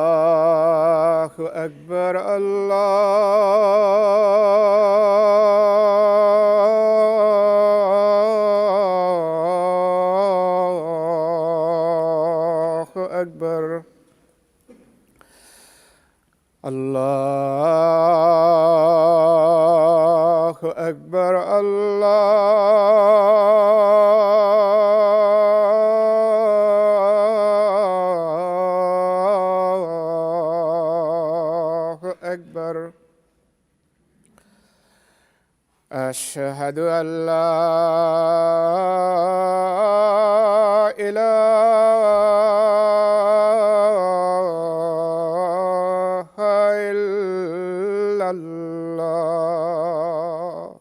الله أكبر الله أكبر الله أكبر الله أكبر أشهد أن لا إله إلا الله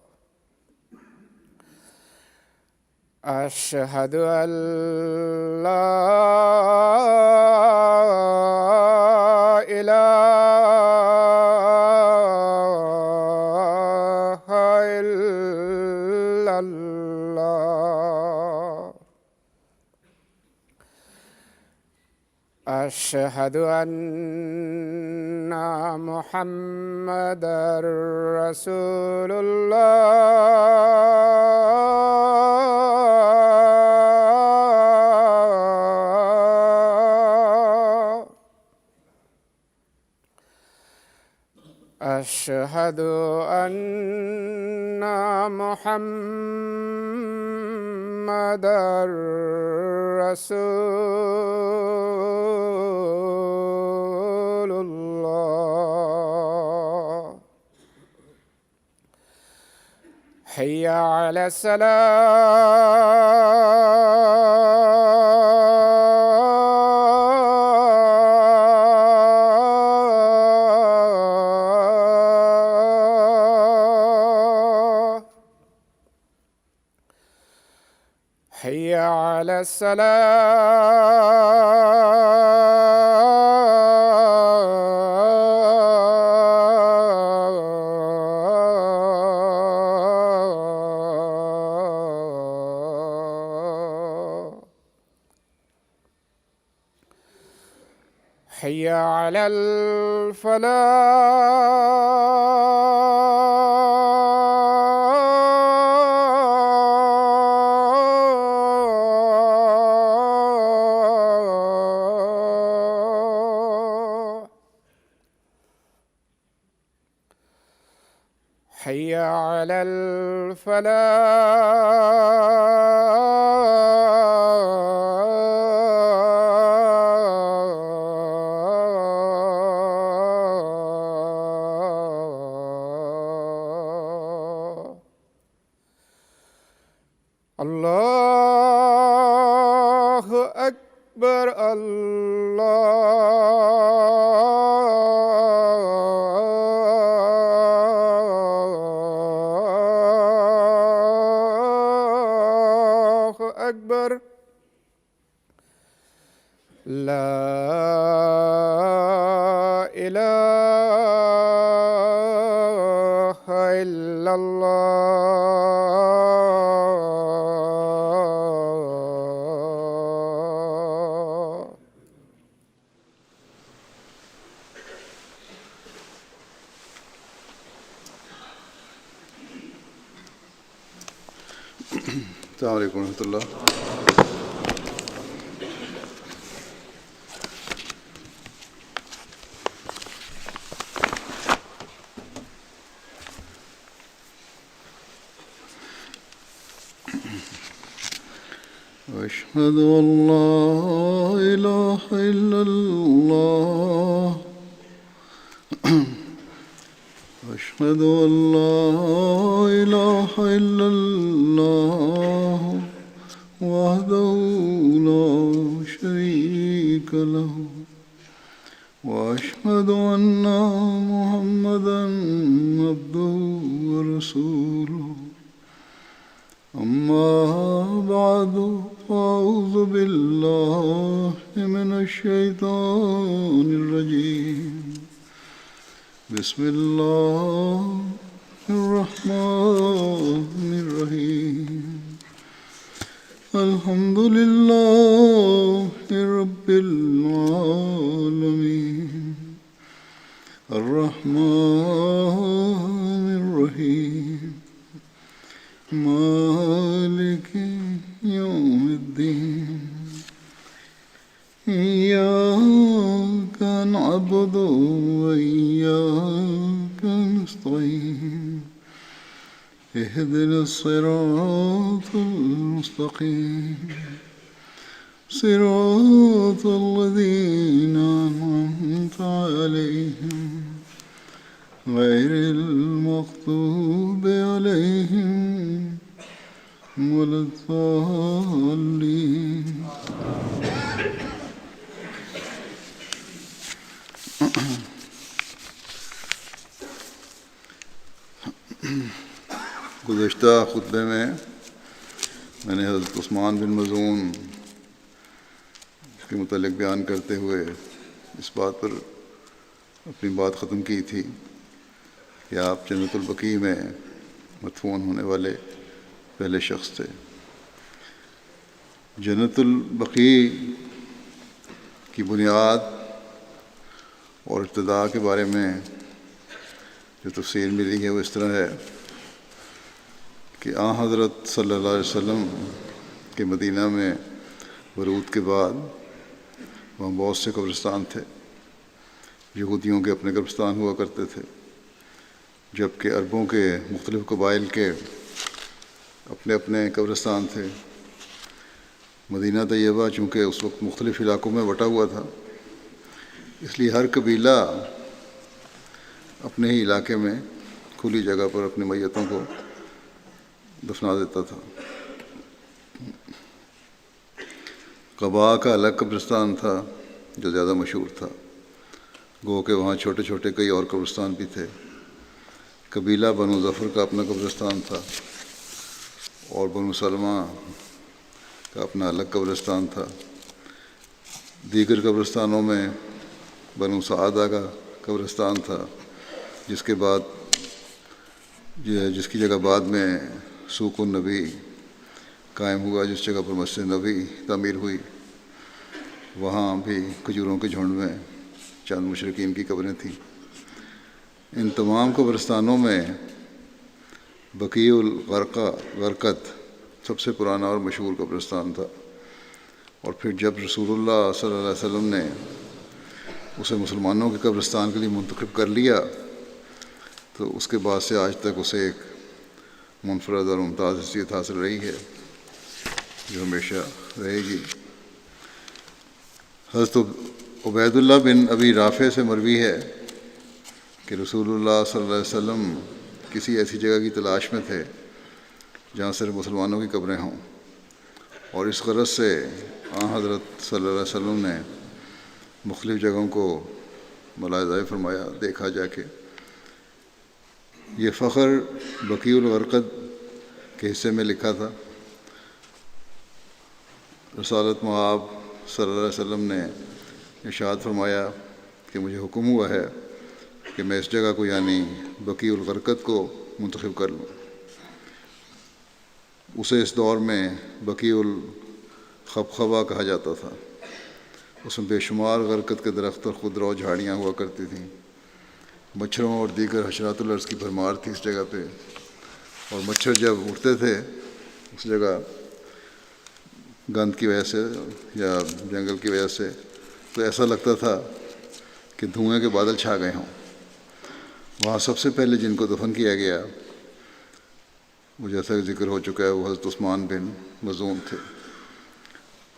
أشهد أن لا إله إلا الله أشهد أن محمدًا رسول الله أشهد أن محمدًا رسول الله حي على الصلاة حي على الصلاة حي على الفلاح حي على الفلاح الله أكبر الله أكبر لا إله إلا الله السلام علیکم ورحمۃ اللہ. أشهد أن لا إله إلا الله أشهد أن لا إله إلا الله وحده لا شريك له وأشهد أن محمدًا عبده ورسوله. أما بعد فأعوذ بالله من الشيطان الرجيم. بسم الله الرحمن الرحيم. الحمد لله رب العالمين الرحمن الرحيم مالك يوم الدين إياك نعبد وإياك نستعين اهدنا الصراط المستقيم صراط الذين أنعمت عليهم غير المغضوب عليهم ولا الضالين. گزشتہ خطبے میں نے حضرت عثمان بن مظعون کے متعلق بیان کرتے ہوئے اس بات پر اپنی بات ختم کی تھی کہ آپ جنت البقیع میں مدفون ہونے والے پہلے شخص تھے. جنت البقیع کی بنیاد اور ابتدا کے بارے میں جو تفسیر ملی ہے وہ اس طرح ہے کہ حضرت صلی اللہ علیہ وسلم کے مدینہ میں ورود کے بعد وہاں بہت سے قبرستان تھے. یہودیوں کے اپنے قبرستان ہوا کرتے تھے، جبکہ عربوں کے مختلف قبائل کے اپنے اپنے قبرستان تھے. مدینہ طیبہ چونکہ اس وقت مختلف علاقوں میں بٹا ہوا تھا، اس لیے ہر قبیلہ اپنے ہی علاقے میں کھلی جگہ پر اپنی میتوں کو دفنا دیتا تھا. قباء کا الگ قبرستان تھا جو زیادہ مشہور تھا، گو کہ وہاں چھوٹے چھوٹے کئی اور قبرستان بھی تھے. قبیلہ بنو ظفر کا اپنا قبرستان تھا اور بنو سلمہ کا اپنا الگ قبرستان تھا. دیگر قبرستانوں میں بنو سعدہ کا قبرستان تھا، جس کی جگہ بعد میں سوق النبی قائم ہوا، جس جگہ پر مسجد نبی تعمیر ہوئی. وہاں بھی کھجوروں کے جھنڈ میں چند مشرکین کی قبریں تھیں. ان تمام قبرستانوں میں بقیع الغرقد سب سے پرانا اور مشہور قبرستان تھا، اور پھر جب رسول اللہ صلی اللہ علیہ وسلم نے اسے مسلمانوں کے قبرستان کے لیے منتخب کر لیا تو اس کے بعد سے آج تک اسے ایک منفرد اور ممتاز حیثیت حاصل رہی ہے جو ہمیشہ رہے گی. حضرت عبید اللہ بن ابی رافع سے مروی ہے کہ رسول اللہ صلی اللہ علیہ وسلم کسی ایسی جگہ کی تلاش میں تھے جہاں صرف مسلمانوں کی قبریں ہوں، اور اس غرض سے حضرت صلی اللہ علیہ وسلم نے مختلف جگہوں کو ملاحظہ فرمایا، دیکھا جا کے. یہ فخر بقیع الغرقد کے حصے میں لکھا تھا. رسالت مآب صلی اللہ علیہ وسلم نے ارشاد فرمایا کہ مجھے حکم ہوا ہے کہ میں اس جگہ کو یعنی بقیع الغرقد کو منتخب کر لوں. اسے اس دور میں بقیع الخبخبہ کہا جاتا تھا. اس میں بے شمار غرقد کے درخت اور خودرو جھاڑیاں ہوا کرتی تھیں. مچھروں اور دیگر حشرات الارض کی بھرمار تھی اس جگہ پہ، اور مچھر جب اٹھتے تھے اس جگہ گند کی وجہ سے یا جنگل کی وجہ سے تو ایسا لگتا تھا کہ دھوئیں کے بادل چھا گئے ہوں. وہاں سب سے پہلے جن کو دفن کیا گیا وہ جیسا کہ ذکر ہو چکا ہے وہ حضرت عثمان بن مظعون تھے.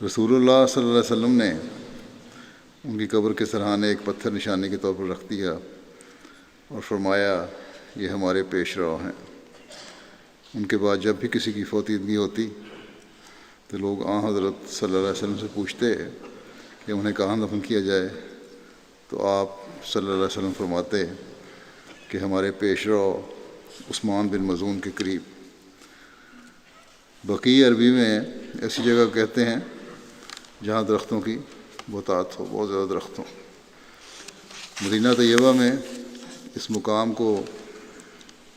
رسول اللہ صلی اللہ علیہ وسلم نے ان کی قبر کے سرحانے ایک پتھر نشانی کے طور پر رکھ دیا اور فرمایا یہ ہمارے پیش رو ہیں. ان کے بعد جب بھی کسی کی فوتیدگی ہوتی تو لوگ حضرت صلی اللہ علیہ وسلم سے پوچھتے کہ انہیں کہاں دفن کیا جائے، تو آپ صلی اللہ علیہ وسلم فرماتے کہ ہمارے پیش رو عثمان بن مظعون کے قریب. بقیع عربی میں ایسی جگہ کہتے ہیں جہاں درختوں کی بہتات ہو، بہت زیادہ درخت ہوں. مدینہ طیبہ میں اس مقام کو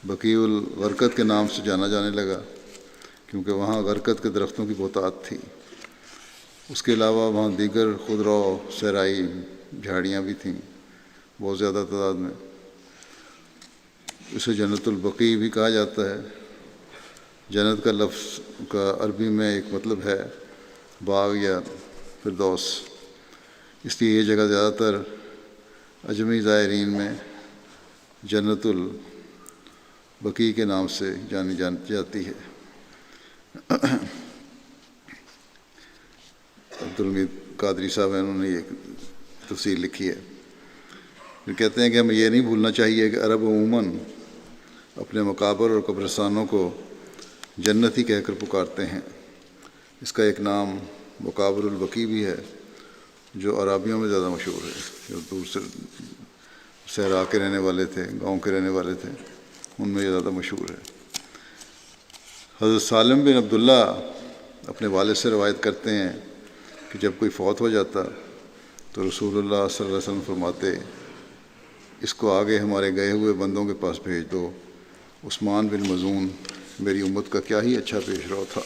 بقیع الغرقد کے نام سے جانا جانے لگا کیونکہ وہاں غرقت کے درختوں کی بہتات تھی۔ اس کے علاوہ وہاں دیگر خضرا و صحرائی جھاڑیاں بھی تھیں بہت زیادہ تعداد میں۔ اسے جنت البقیع بھی کہا جاتا ہے۔ جنت کا لفظ کا عربی میں ایک مطلب ہے باغ یا فردوس، اس لیے یہ جگہ زیادہ تر عجمی زائرین میں جنت البقیع کے نام سے جانی جاتی ہے۔ عبدالحمید قادری صاحب ہیں، انہوں نے یہ تفصیل لکھی ہے۔ پھر کہتے ہیں کہ ہمیں یہ نہیں بھولنا چاہیے کہ عرب عموماً اپنے مقابر اور قبرستانوں کو جنت ہی کہہ کر پکارتے ہیں۔ اس کا ایک نام مقابر البقیع بھی ہے جو عرابیوں میں زیادہ مشہور ہے، جو دور سے صحرا کے رہنے والے تھے، گاؤں کے رہنے والے تھے، ان میں یہ زیادہ مشہور ہے۔ حضرت سالم بن عبداللہ اپنے والد سے روایت کرتے ہیں کہ جب کوئی فوت ہو جاتا تو رسول اللہ صلی اللہ علیہ وسلم فرماتے، اس کو آگے ہمارے گئے ہوئے بندوں کے پاس بھیج دو، عثمان بن مظعون میری امت کا کیا ہی اچھا پیش رو تھا۔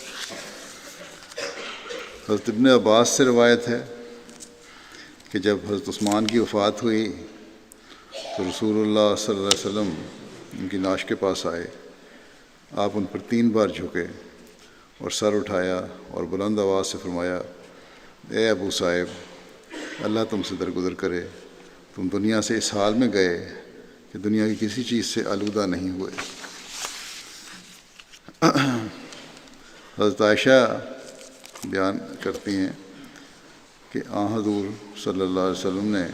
حضرت ابن عباس سے روایت ہے کہ جب حضرت عثمان کی وفات ہوئی تو رسول اللہ صلی اللہ علیہ وسلم ان کی نعش کے پاس آئے، آپ ان پر 3 بار جھکے اور سر اٹھایا اور بلند آواز سے فرمایا، اے ابو صاحب، اللہ تم سے درگزر کرے، تم دنیا سے اس حال میں گئے کہ دنیا کی کسی چیز سے آلودہ نہیں ہوئے۔ حضرت عائشہ بیان کرتی ہیں کہ حضور صلی اللہ علیہ وسلم نے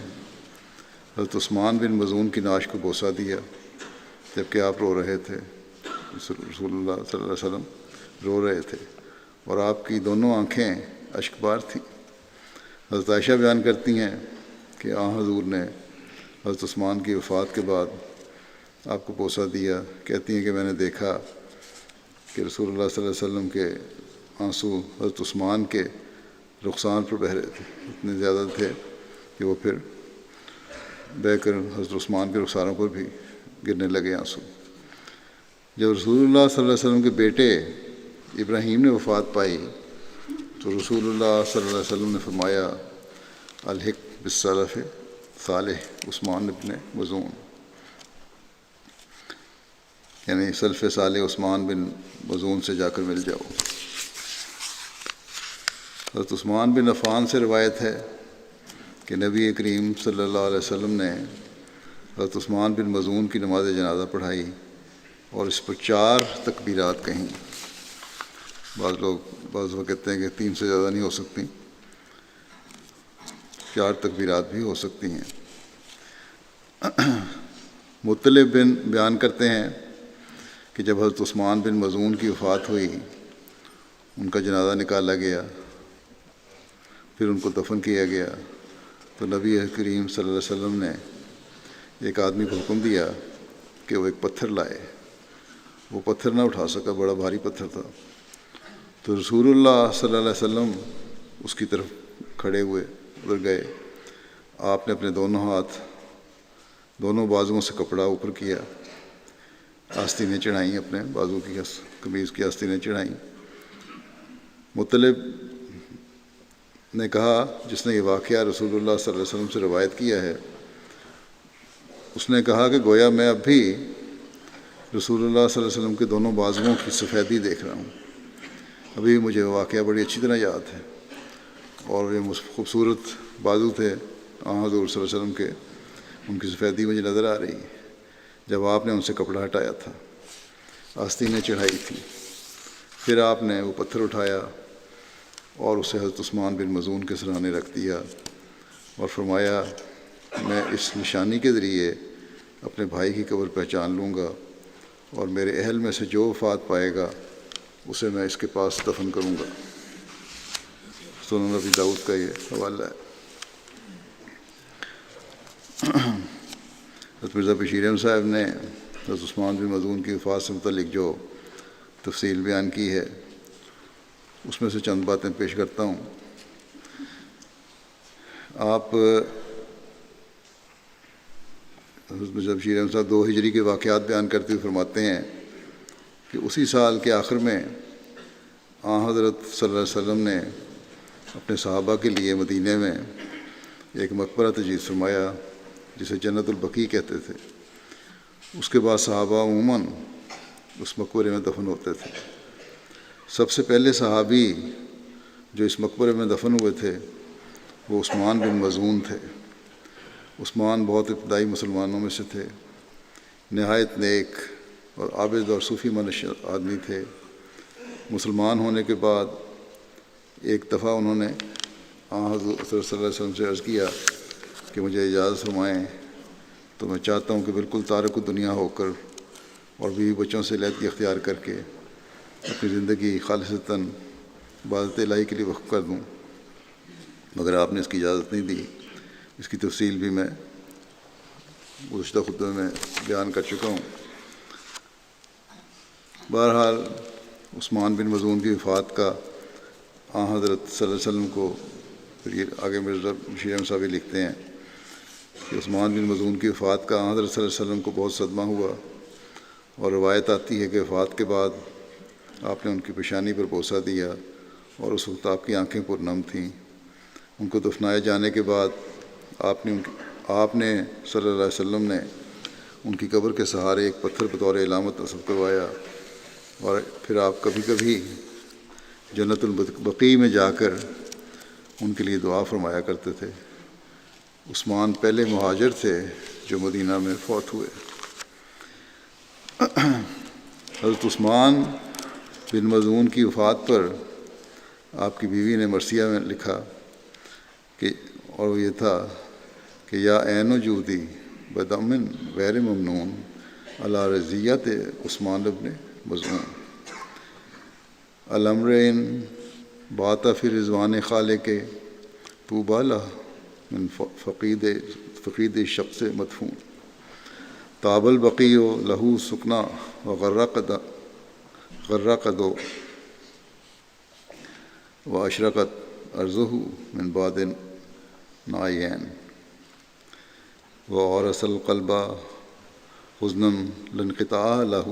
حضرت عثمان بن مظعون کی نعش کو بوسہ دیا جبکہ آپ رو رہے تھے۔ رسول اللہ صلی اللہ علیہ وسلم رو رہے تھے اور آپ کی دونوں آنکھیں اشک بار تھیں۔ حضرت عائشہ بیان کرتی ہیں کہ حضور نے حضرت عثمان کی وفات کے بعد آپ کو بوسہ دیا۔ کہتی ہیں کہ میں نے دیکھا کہ رسول اللہ صلی اللہ علیہ وسلم کے آنسو حضرت عثمان کے رخسان پر بہہ رہے تھے، اتنے زیادہ تھے کہ وہ پھر بہہ کر حضرت عثمان کے رخساروں پر بھی گرنے لگے آنسو۔ جب رسول اللہ صلی اللہ علیہ وسلم کے بیٹے ابراہیم نے وفات پائی تو رسول اللہ صلی اللہ علیہ وسلم نے فرمایا، الحق بالسلف صالح عثمان بن مظعون، یعنی سلف صالح عثمان بن مظعون سے جا کر مل جاؤ۔ حضرت عثمان بن عفان سے روایت ہے کہ نبی کریم صلی اللہ علیہ وسلم نے حضرت عثمان بن مظعون کی نماز جنازہ پڑھائی اور اس پر 4 تکبیرات کہیں۔ بعض لوگ کہتے ہیں کہ 3 سے زیادہ نہیں ہو سکتی، 4 تکبیرات بھی ہو سکتی ہیں۔ مطلب بن بیان کرتے ہیں کہ جب حضرت عثمان بن مظعون کی وفات ہوئی، ان کا جنازہ نکالا گیا، پھر ان کو دفن کیا گیا تو نبی کریم صلی اللہ علیہ وسلم نے ایک آدمی کو حکم دیا کہ وہ ایک پتھر لائے۔ وہ پتھر نہ اٹھا سکا، بڑا بھاری پتھر تھا، تو رسول اللہ صلی اللہ علیہ وسلم اس کی طرف کھڑے ہوئے، ادھر گئے، آپ نے اپنے دونوں ہاتھ دونوں بازوؤں سے کپڑا اوپر کیا، آستینیں چڑھائیں، اپنے بازو کی قمیض کی آستینیں چڑھائیں۔ مطلب نے کہا، جس نے یہ واقعہ رسول اللہ صلی اللہ علیہ وسلم سے روایت کیا ہے، اس نے کہا کہ گویا میں اب بھی رسول اللہ صلی اللہ علیہ وسلم کے دونوں بازوؤں کی سفیدی دیکھ رہا ہوں۔ ابھی مجھے واقعہ بڑی اچھی طرح یاد ہے، اور یہ خوبصورت بازو تھے حضور صلی اللہ علیہ وسلم کے، ان کی سفیدی مجھے نظر آ رہی ہے جب آپ نے ان سے کپڑا ہٹایا تھا، آستینیں چڑھائی تھی۔ پھر آپ نے وہ پتھر اٹھایا اور اسے حضرت عثمان بن مظعون کے سرانے رکھ دیا اور فرمایا، میں اس نشانی کے ذریعے اپنے بھائی کی قبر پہچان لوں گا، اور میرے اہل میں سے جو وفات پائے گا اسے میں اس کے پاس دفن کروں گا۔ سنن نبی داؤد کا یہ حوالہ ہے۔ حضرت مرزا بشیر احمد صاحب نے حضرت عثمان بن مظعون کی وفات سے متعلق جو تفصیل بیان کی ہے، اس میں سے چند باتیں پیش کرتا ہوں۔ آپ حضرت مرزا بشیر احمد صاحب 2 ہجری کے واقعات بیان کرتے ہوئے فرماتے ہیں کہ اسی سال کے آخر میں حضرت صلی اللہ علیہ وسلم نے اپنے صحابہ کے لیے مدینے میں ایک مقبرہ تجویز فرمایا جسے جنت البقیع کہتے تھے۔ اس کے بعد صحابہ عموماً اس مقبرے میں دفن ہوتے تھے۔ سب سے پہلے صحابی جو اس مقبرے میں دفن ہوئے تھے وہ عثمان بن مظعون تھے۔ عثمان بہت ابتدائی مسلمانوں میں سے تھے، نہایت نیک اور عابد اور صوفی منش آدمی تھے۔ مسلمان ہونے کے بعد ایک دفعہ انہوں نے حضرت صلی اللہ علیہ وسلم سے عرض کیا کہ مجھے اجازت فرمائیں تو میں چاہتا ہوں کہ بالکل تارک دنیا ہو کر اور بیوی بچوں سے علیحدگی اختیار کر کے اپنی زندگی خالصتاً عبادت الہی کے لیے وقف کر دوں، مگر آپ نے اس کی اجازت نہیں دی۔ اس کی تفصیل بھی میں گزشتہ خطبے میں بیان کر چکا ہوں۔ بہرحال عثمان بن مظعون کی وفات کا حضرت صلی اللہ علیہ وسلم کو، پھر یہ آگے مرزا بشیر احمد صاحب لکھتے ہیں کہ عثمان بن مظعون کی وفات کا حضرت صلی اللہ علیہ وسلم کو بہت صدمہ ہوا، اور روایت آتی ہے کہ وفات کے بعد آپ نے ان کی پیشانی پر بوسہ دیا اور اس وقت آپ کی آنکھیں پرنم تھیں۔ ان کو دفنائے جانے کے بعد آپ نے صلی اللہ علیہ وسلم نے ان کی قبر کے سہارے ایک پتھر بطور علامت نصب کروایا، اور پھر آپ کبھی کبھی جنت البقیع میں جا کر ان کے لیے دعا فرمایا کرتے تھے۔ عثمان پہلے مہاجر تھے جو مدینہ میں فوت ہوئے۔ حضرت عثمان بن مظعون کی وفات پر آپ کی بیوی نے مرثیہ میں لکھا کہ، اور وہ یہ تھا کہ یا عین وجودی بدمن غیر ممنون علی رضیت عثمان بن مظعون الامرین بات فی رضوان خالق طوبی لہ من فقید شخص مدفون طاب البقیع لہو سکنا وغرقد واشرقت ارضہ من بعد نعین وعرس القلب حزنا لانقطاع لہ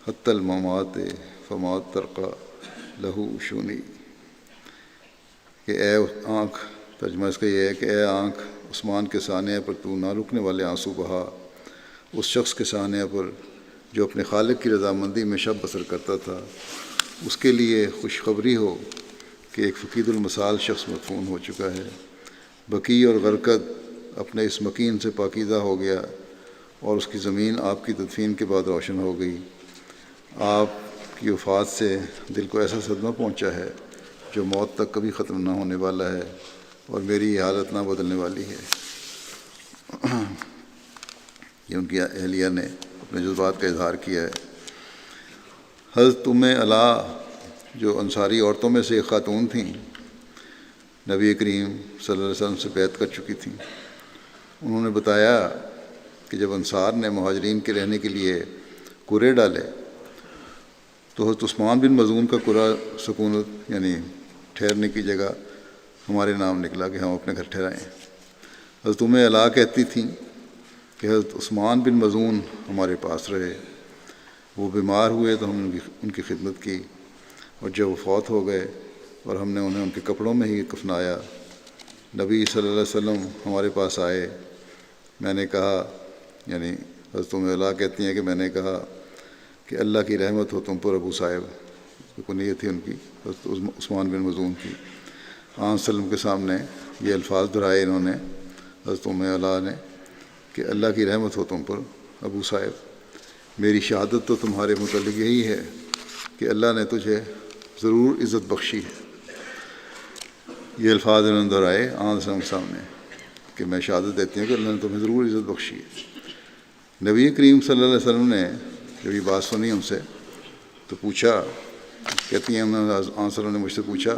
حتی الممات فما ترقى لہو شونی، کہ اے آنکھ، ترجمہ اس کا یہ ہے کہ اے آنکھ، عثمان کے سانحے پر تو نہ رکنے والے آنسو بہا، اس شخص کے سانحے پر جو اپنے خالق کی رضامندی میں شب بسر کرتا تھا۔ اس کے لیے خوشخبری ہو کہ ایک فقید المثال شخص مدفون ہو چکا ہے۔ بقیع اور غرقد اپنے اس مکین سے پاکیزہ ہو گیا، اور اس کی زمین آپ کی تدفین کے بعد روشن ہو گئی۔ آپ کی وفات سے دل کو ایسا صدمہ پہنچا ہے جو موت تک کبھی ختم نہ ہونے والا ہے، اور میری یہ حالت نہ بدلنے والی ہے۔ یہ ان کی اہلیہ نے اپنے جذبات کا اظہار کیا ہے۔ حضرت علا جو انصاری عورتوں میں سے ایک خاتون تھیں، نبی کریم صلی اللہ علیہ وسلم سے بیعت کر چکی تھیں، انہوں نے بتایا کہ جب انصار نے مہاجرین کے رہنے کے لیے قرے ڈالے تو حضرت عثمان بن مظعون کا قرہ سکونت یعنی ٹھہرنے کی جگہ ہمارے نام نکلا کہ ہم اپنے گھر ٹھہرائیں۔ حضرت علا کہتی تھیں کہ حضرت عثمان بن مظعون ہمارے پاس رہے، وہ بیمار ہوئے تو ہم نے ان کی خدمت کی، اور جب وہ فوت ہو گئے اور ہم نے انہیں ان کے کپڑوں میں ہی کفنایا، نبی صلی اللہ علیہ وسلم ہمارے پاس آئے۔ میں نے کہا، یعنی حضرت علا کہتی ہیں کہ میں نے کہا کہ اللہ کی رحمت ہو تم پر ابو صاحب، کنیت تھی ان کی حضرت عثمان بن مظعون کی۔ آن وسلم کے سامنے یہ الفاظ دہرائے انہوں نے، حضرت علا نے، کہ اللہ کی رحمت ہو تم پر ابو صاحب، میری شہادت تو تمہارے متعلق یہی ہے کہ اللہ نے تجھے ضرور عزت بخشی ہے۔ یہ الفاظ انہوں نے دہرائے آن وسلم کے سامنے کہ میں شہادت دیتی ہوں کہ اللہ نے تمہیں ضرور عزت بخشی ہے۔ نبی کریم صلی اللہ علیہ وسلم نے جب یہ بات سنی ان سے تو پوچھا، کہتی ہیں آن وسلم نے مجھ سے پوچھا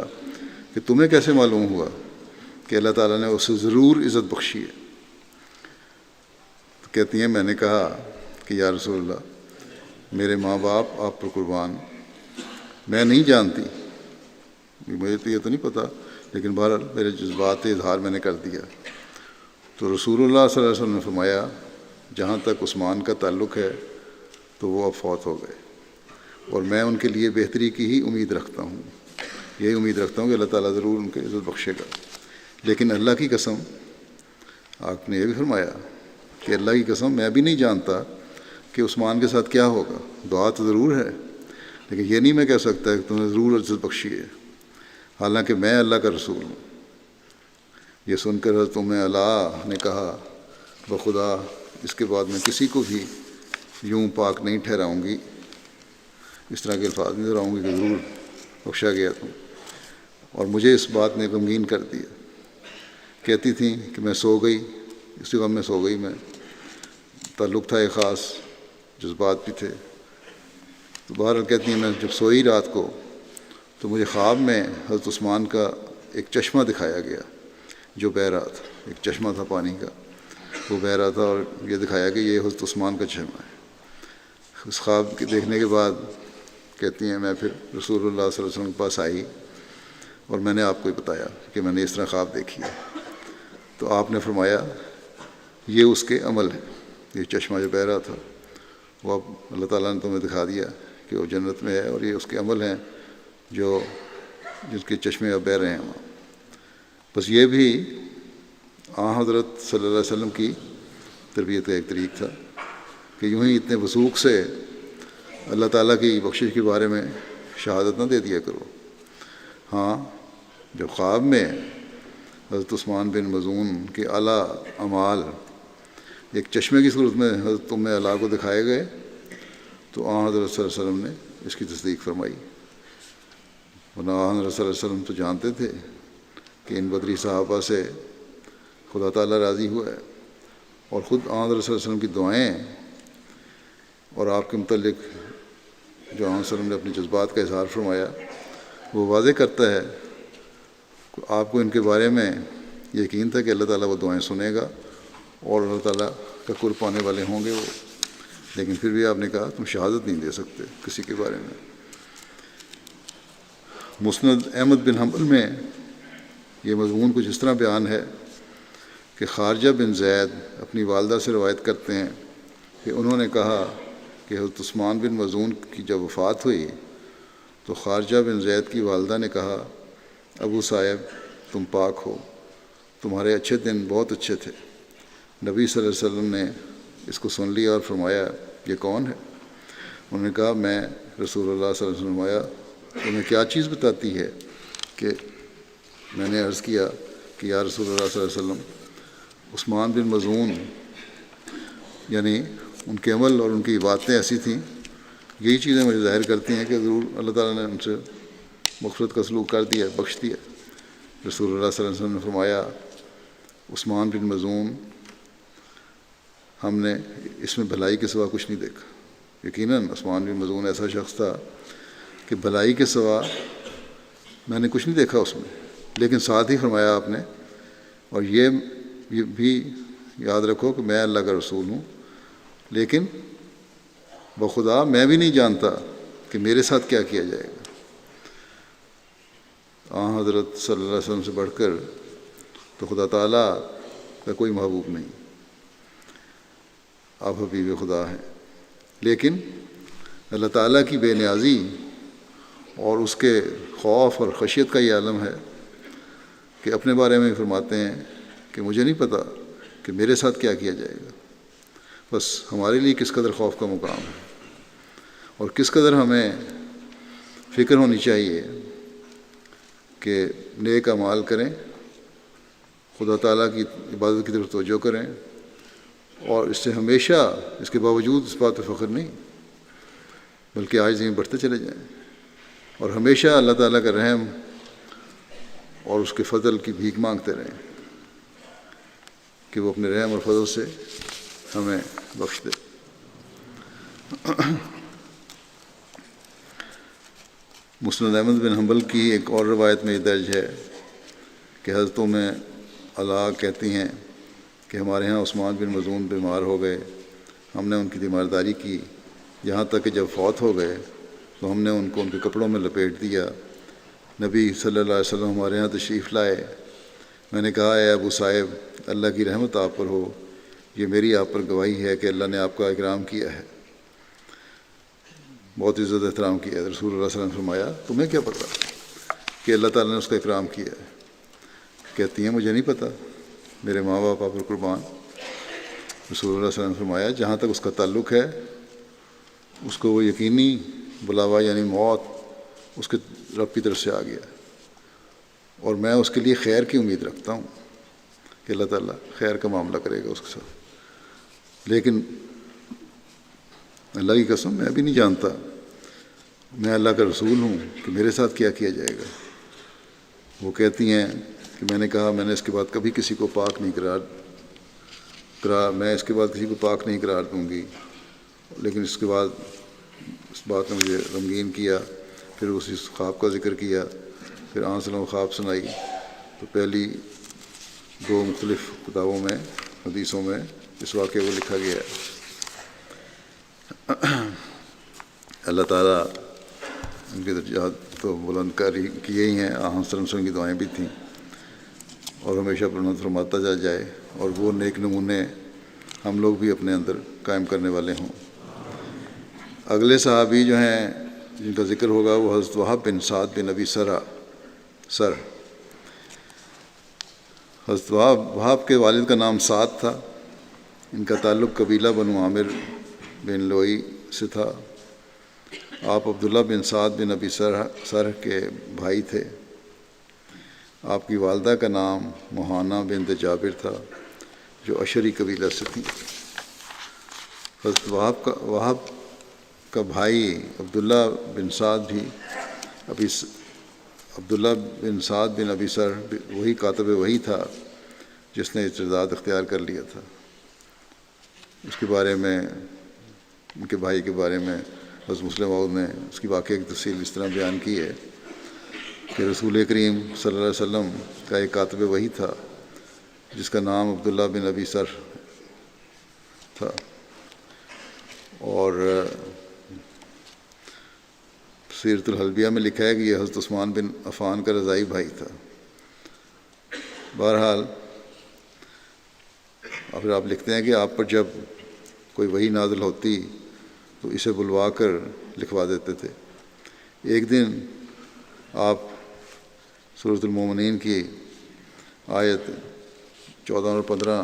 کہ تمہیں کیسے معلوم ہوا کہ اللہ تعالیٰ نے اسے ضرور عزت بخشی ہے؟ تو کہتی ہیں میں نے کہا کہ یا رسول اللہ، میرے ماں باپ آپ پر قربان، میں نہیں جانتی، مجھے تو یہ تو نہیں پتہ، لیکن بہرحال میرے جذبات اظہار میں نے کر دیا۔ تو رسول اللہ صلی اللہ علیہ وسلم نے فرمایا جہاں تک عثمان کا تعلق ہے تو وہ اب فوت ہو گئے، اور میں ان کے لیے بہتری کی ہی امید رکھتا ہوں، یہی امید رکھتا ہوں کہ اللہ تعالیٰ ضرور ان کو عزت بخشے گا۔ لیکن اللہ کی قسم، آپ نے یہ بھی فرمایا کہ اللہ کی قسم میں بھی نہیں جانتا کہ عثمان کے ساتھ کیا ہوگا، دعا تو ضرور ہے لیکن یہ نہیں میں کہہ سکتا کہ تمہیں ضرور عزت بخشی ہے، حالانکہ میں اللہ کا رسول ہوں۔ یہ سن کر حضرت علا نے کہا، بخدا اس کے بعد میں کسی کو بھی یوں پاک نہیں ٹھہراؤں گی، اس طرح کے الفاظ نہیں دہراؤں گی کہ ضرور بخشا گیا تم، اور مجھے اس بات نے غمگین کر دیا۔ کہتی تھیں کہ میں سو گئی، اسی غم میں سو گئی، میں تعلق تھا ایک خاص، جذبات بھی تھے۔ تو بہرحال کہتی ہیں میں جب سوئی رات کو تو مجھے خواب میں حضرت عثمان کا ایک چشمہ دکھایا گیا جو بہہ رہا تھا، ایک چشمہ تھا پانی کا، وہ بہہ رہا تھا، اور یہ دکھایا کہ یہ حضرت عثمان کا چشمہ ہے۔ اس خواب کے دیکھنے کے بعد کہتی ہیں میں پھر رسول اللہ صلی اللہ علیہ وسلم کے پاس آئی اور میں نے آپ کو بتایا کہ میں نے اس طرح خواب دیکھی ہے۔ تو آپ نے فرمایا یہ اس کے عمل ہے، یہ چشمہ جو بہہ رہا تھا وہ اب اللہ تعالیٰ نے تمہیں دکھا دیا کہ وہ جنت میں ہے، اور یہ اس کے عمل ہیں جو جس کے چشمے اب بہہ رہے ہیں وہاں۔ بس یہ بھی حضرت صلی اللہ علیہ وسلم کی تربیت کا ایک طریق تھا کہ یوں ہی اتنے وثوق سے اللہ تعالیٰ کی بخشش کے بارے میں شہادت نہ دے دیا کرو۔ ہاں، جب خواب میں حضرت عثمان بن مظعون کے اعلیٰ اعمال ایک چشمے کی صورت میں حضرت علا کو دکھائے گئے تو حضرت صلی اللہ علیہ وسلم نے اس کی تصدیق فرمائی، ورنہ حضرت صلی اللہ علیہ وسلم تو جانتے تھے کہ ان بدری صحابہ سے خدا تعالیٰ راضی ہوا ہے، اور خود حضرت صلی اللہ علیہ وسلم کی دعائیں اور آپ کے متعلق جو حضرت صلی اللہ علیہ وسلم نے اپنے جذبات کا اظہار فرمایا وہ واضح کرتا ہے کہ آپ کو ان کے بارے میں یقین تھا کہ اللہ تعالیٰ وہ دعائیں سنے گا اور اللہ تعالیٰ کا قرب پانے والے ہوں گے وہ، لیکن پھر بھی آپ نے کہا تم شہادت نہیں دے سکتے کسی کے بارے میں۔ مسند احمد بن حنبل میں یہ مضمون کچھ اس طرح بیان ہے کہ خارجہ بن زید اپنی والدہ سے روایت کرتے ہیں کہ انہوں نے کہا کہ حضرت عثمان بن مظعون کی جب وفات ہوئی تو خارجہ بن زید کی والدہ نے کہا، ابو صاحب تم پاک ہو، تمہارے اچھے دن بہت اچھے تھے۔ نبی صلی اللہ علیہ وسلم نے اس کو سن لیا اور فرمایا یہ کون ہے؟ انہوں نے کہا میں رسول اللہ صلی اللہ علیہ وسلم۔ فرمایا تمہیں کیا چیز بتاتی ہے؟ کہ میں نے عرض کیا کہ یا رسول اللہ صلی اللہ علیہ وسلم، عثمان بن مظعون یعنی ان کے عمل اور ان کی باتیں ایسی تھیں، یہی چیزیں مجھے ظاہر کرتی ہیں کہ ضرور اللہ تعالیٰ نے ان سے مغفرت کا سلوک کر دیا، بخش دیا۔ رسول اللہ صلی اللہ علیہ وسلم نے فرمایا عثمان بن مظعون ہم نے اس میں بھلائی کے سوا کچھ نہیں دیکھا۔ یقیناً عثمان بن مظعون ایسا شخص تھا کہ بھلائی کے سوا میں نے کچھ نہیں دیکھا اس میں، لیکن ساتھ ہی فرمایا آپ نے اور یہ بھی یاد رکھو کہ میں اللہ کا رسول ہوں، لیکن بخدا میں بھی نہیں جانتا کہ میرے ساتھ کیا کیا جائے گا۔ حضرت صلی اللہ علیہ وسلم سے بڑھ کر تو خدا تعالیٰ کا کوئی محبوب نہیں، آپ حبیب خدا ہیں، لیکن اللہ تعالیٰ کی بے نیازی اور اس کے خوف اور خشیت کا یہ عالم ہے کہ اپنے بارے میں فرماتے ہیں کہ مجھے نہیں پتہ کہ میرے ساتھ کیا کیا جائے گا۔ بس ہمارے لیے کس قدر خوف کا مقام ہے اور کس قدر ہمیں فکر ہونی چاہیے کہ نیک اعمال کریں، خدا تعالیٰ کی عبادت کی طرف توجہ کریں، اور اس سے ہمیشہ اس کے باوجود اس بات پہ فخر نہیں بلکہ عاجزی میں بڑھتے چلے جائیں، اور ہمیشہ اللہ تعالیٰ کا رحم اور اس کے فضل کی بھیک مانگتے رہیں کہ وہ اپنے رحم اور فضل سے ہمیں بخش دے۔ مسند احمد بن حنبل کی ایک اور روایت میں یہ درج ہے کہ حضرت علا کہتی ہیں کہ ہمارے ہاں عثمان بن مظعون بیمار ہو گئے، ہم نے ان کی تیمارداری کی، یہاں تک کہ جب فوت ہو گئے تو ہم نے ان کو ان کے کپڑوں میں لپیٹ دیا۔ نبی صلی اللہ علیہ وسلم ہمارے ہاں تشریف لائے، میں نے کہا اے ابو صاحب اللہ کی رحمت آپ پر ہو، یہ میری آپ پر گواہی ہے کہ اللہ نے آپ کا اکرام کیا ہے۔ بہت عزت احترام کیا ہے۔ رسول اللہ صلی اللہ علیہ وسلم نے فرمایا تمہیں کیا پتہ کہ اللہ تعالیٰ نے اس کا اکرام کیا ہے؟ کہتی ہیں مجھے نہیں پتہ، میرے ماں باپ آپ پر قربان۔ رسول اللہ صلی اللہ علیہ وسلم نے فرمایا جہاں تک اس کا تعلق ہے اس کو وہ یقینی بلاوا یعنی موت اس کے رب کی طرف سے آ گیا، اور میں اس کے لیے خیر کی امید رکھتا ہوں کہ اللہ تعالیٰ خیر کا معاملہ کرے گا اس کے ساتھ۔ لیکن اللہ کی قسم میں بھی نہیں جانتا، میں اللہ کا رسول ہوں، کہ میرے ساتھ کیا کیا جائے گا۔ وہ کہتی ہیں کہ میں نے کہا میں نے اس کے بعد کبھی کسی کو پاک نہیں میں اس کے بعد کسی کو پاک نہیں قرار دوں گی، لیکن اس کے بعد اس بات نے مجھے غمگین کیا۔ پھر اسی خواب کا ذکر کیا، پھر آن صلی اللہ خواب سنائی، تو پہلی 2 مختلف کتابوں میں حدیثوں میں اس واقعے کو لکھا گیا ہے۔ اللہ تعالیٰ ان کے درجات تو بلند کیے ہی ہیں، آن صلی اللہ علیہ وسلم کی دعائیں بھی تھیں، اور ہمیشہ بلند فرماتا جائے، اور وہ نیک نمونے ہم لوگ بھی اپنے اندر قائم کرنے والے ہوں۔ اگلے صحابی جو ہیں جن کا ذکر ہوگا وہ حضرت وہب بن سعد بن ابی سر۔ حضرت وہب کے والد کا نام سعد تھا، ان کا تعلق قبیلہ بنو عامر بن لوئی سے تھا۔ آپ عبداللہ بن سعد بن ابی سر کے بھائی تھے۔ آپ کی والدہ کا نام مہانہ بنت جابر تھا جو اشری قبیلہ سے تھیں۔ حضرت وہب کا بھائی عبداللہ بن سعد بن ابی سر وہی کاتب وہی تھا جس نے ارتداد اختیار کر لیا تھا۔ اس کے بارے میں ان کے بھائی کے بارے میں حضرت مسلم موعود نے اس کی واقعے کی تفصیل اس طرح بیان کی ہے کہ رسول کریم صلی اللہ علیہ وسلم کا ایک کاتب وہی تھا جس کا نام عبداللہ بن ابی سر تھا، اور سیرت الحلبیہ میں لکھا ہے کہ یہ حضرت عثمان بن عفان کا رضائی بھائی تھا۔ بہرحال اور پھر آپ لکھتے ہیں کہ آپ پر جب کوئی وحی نازل ہوتی تو اسے بلوا کر لکھوا دیتے تھے۔ ایک دن آپ سورۃ المومنین کی آیت 14 اور 15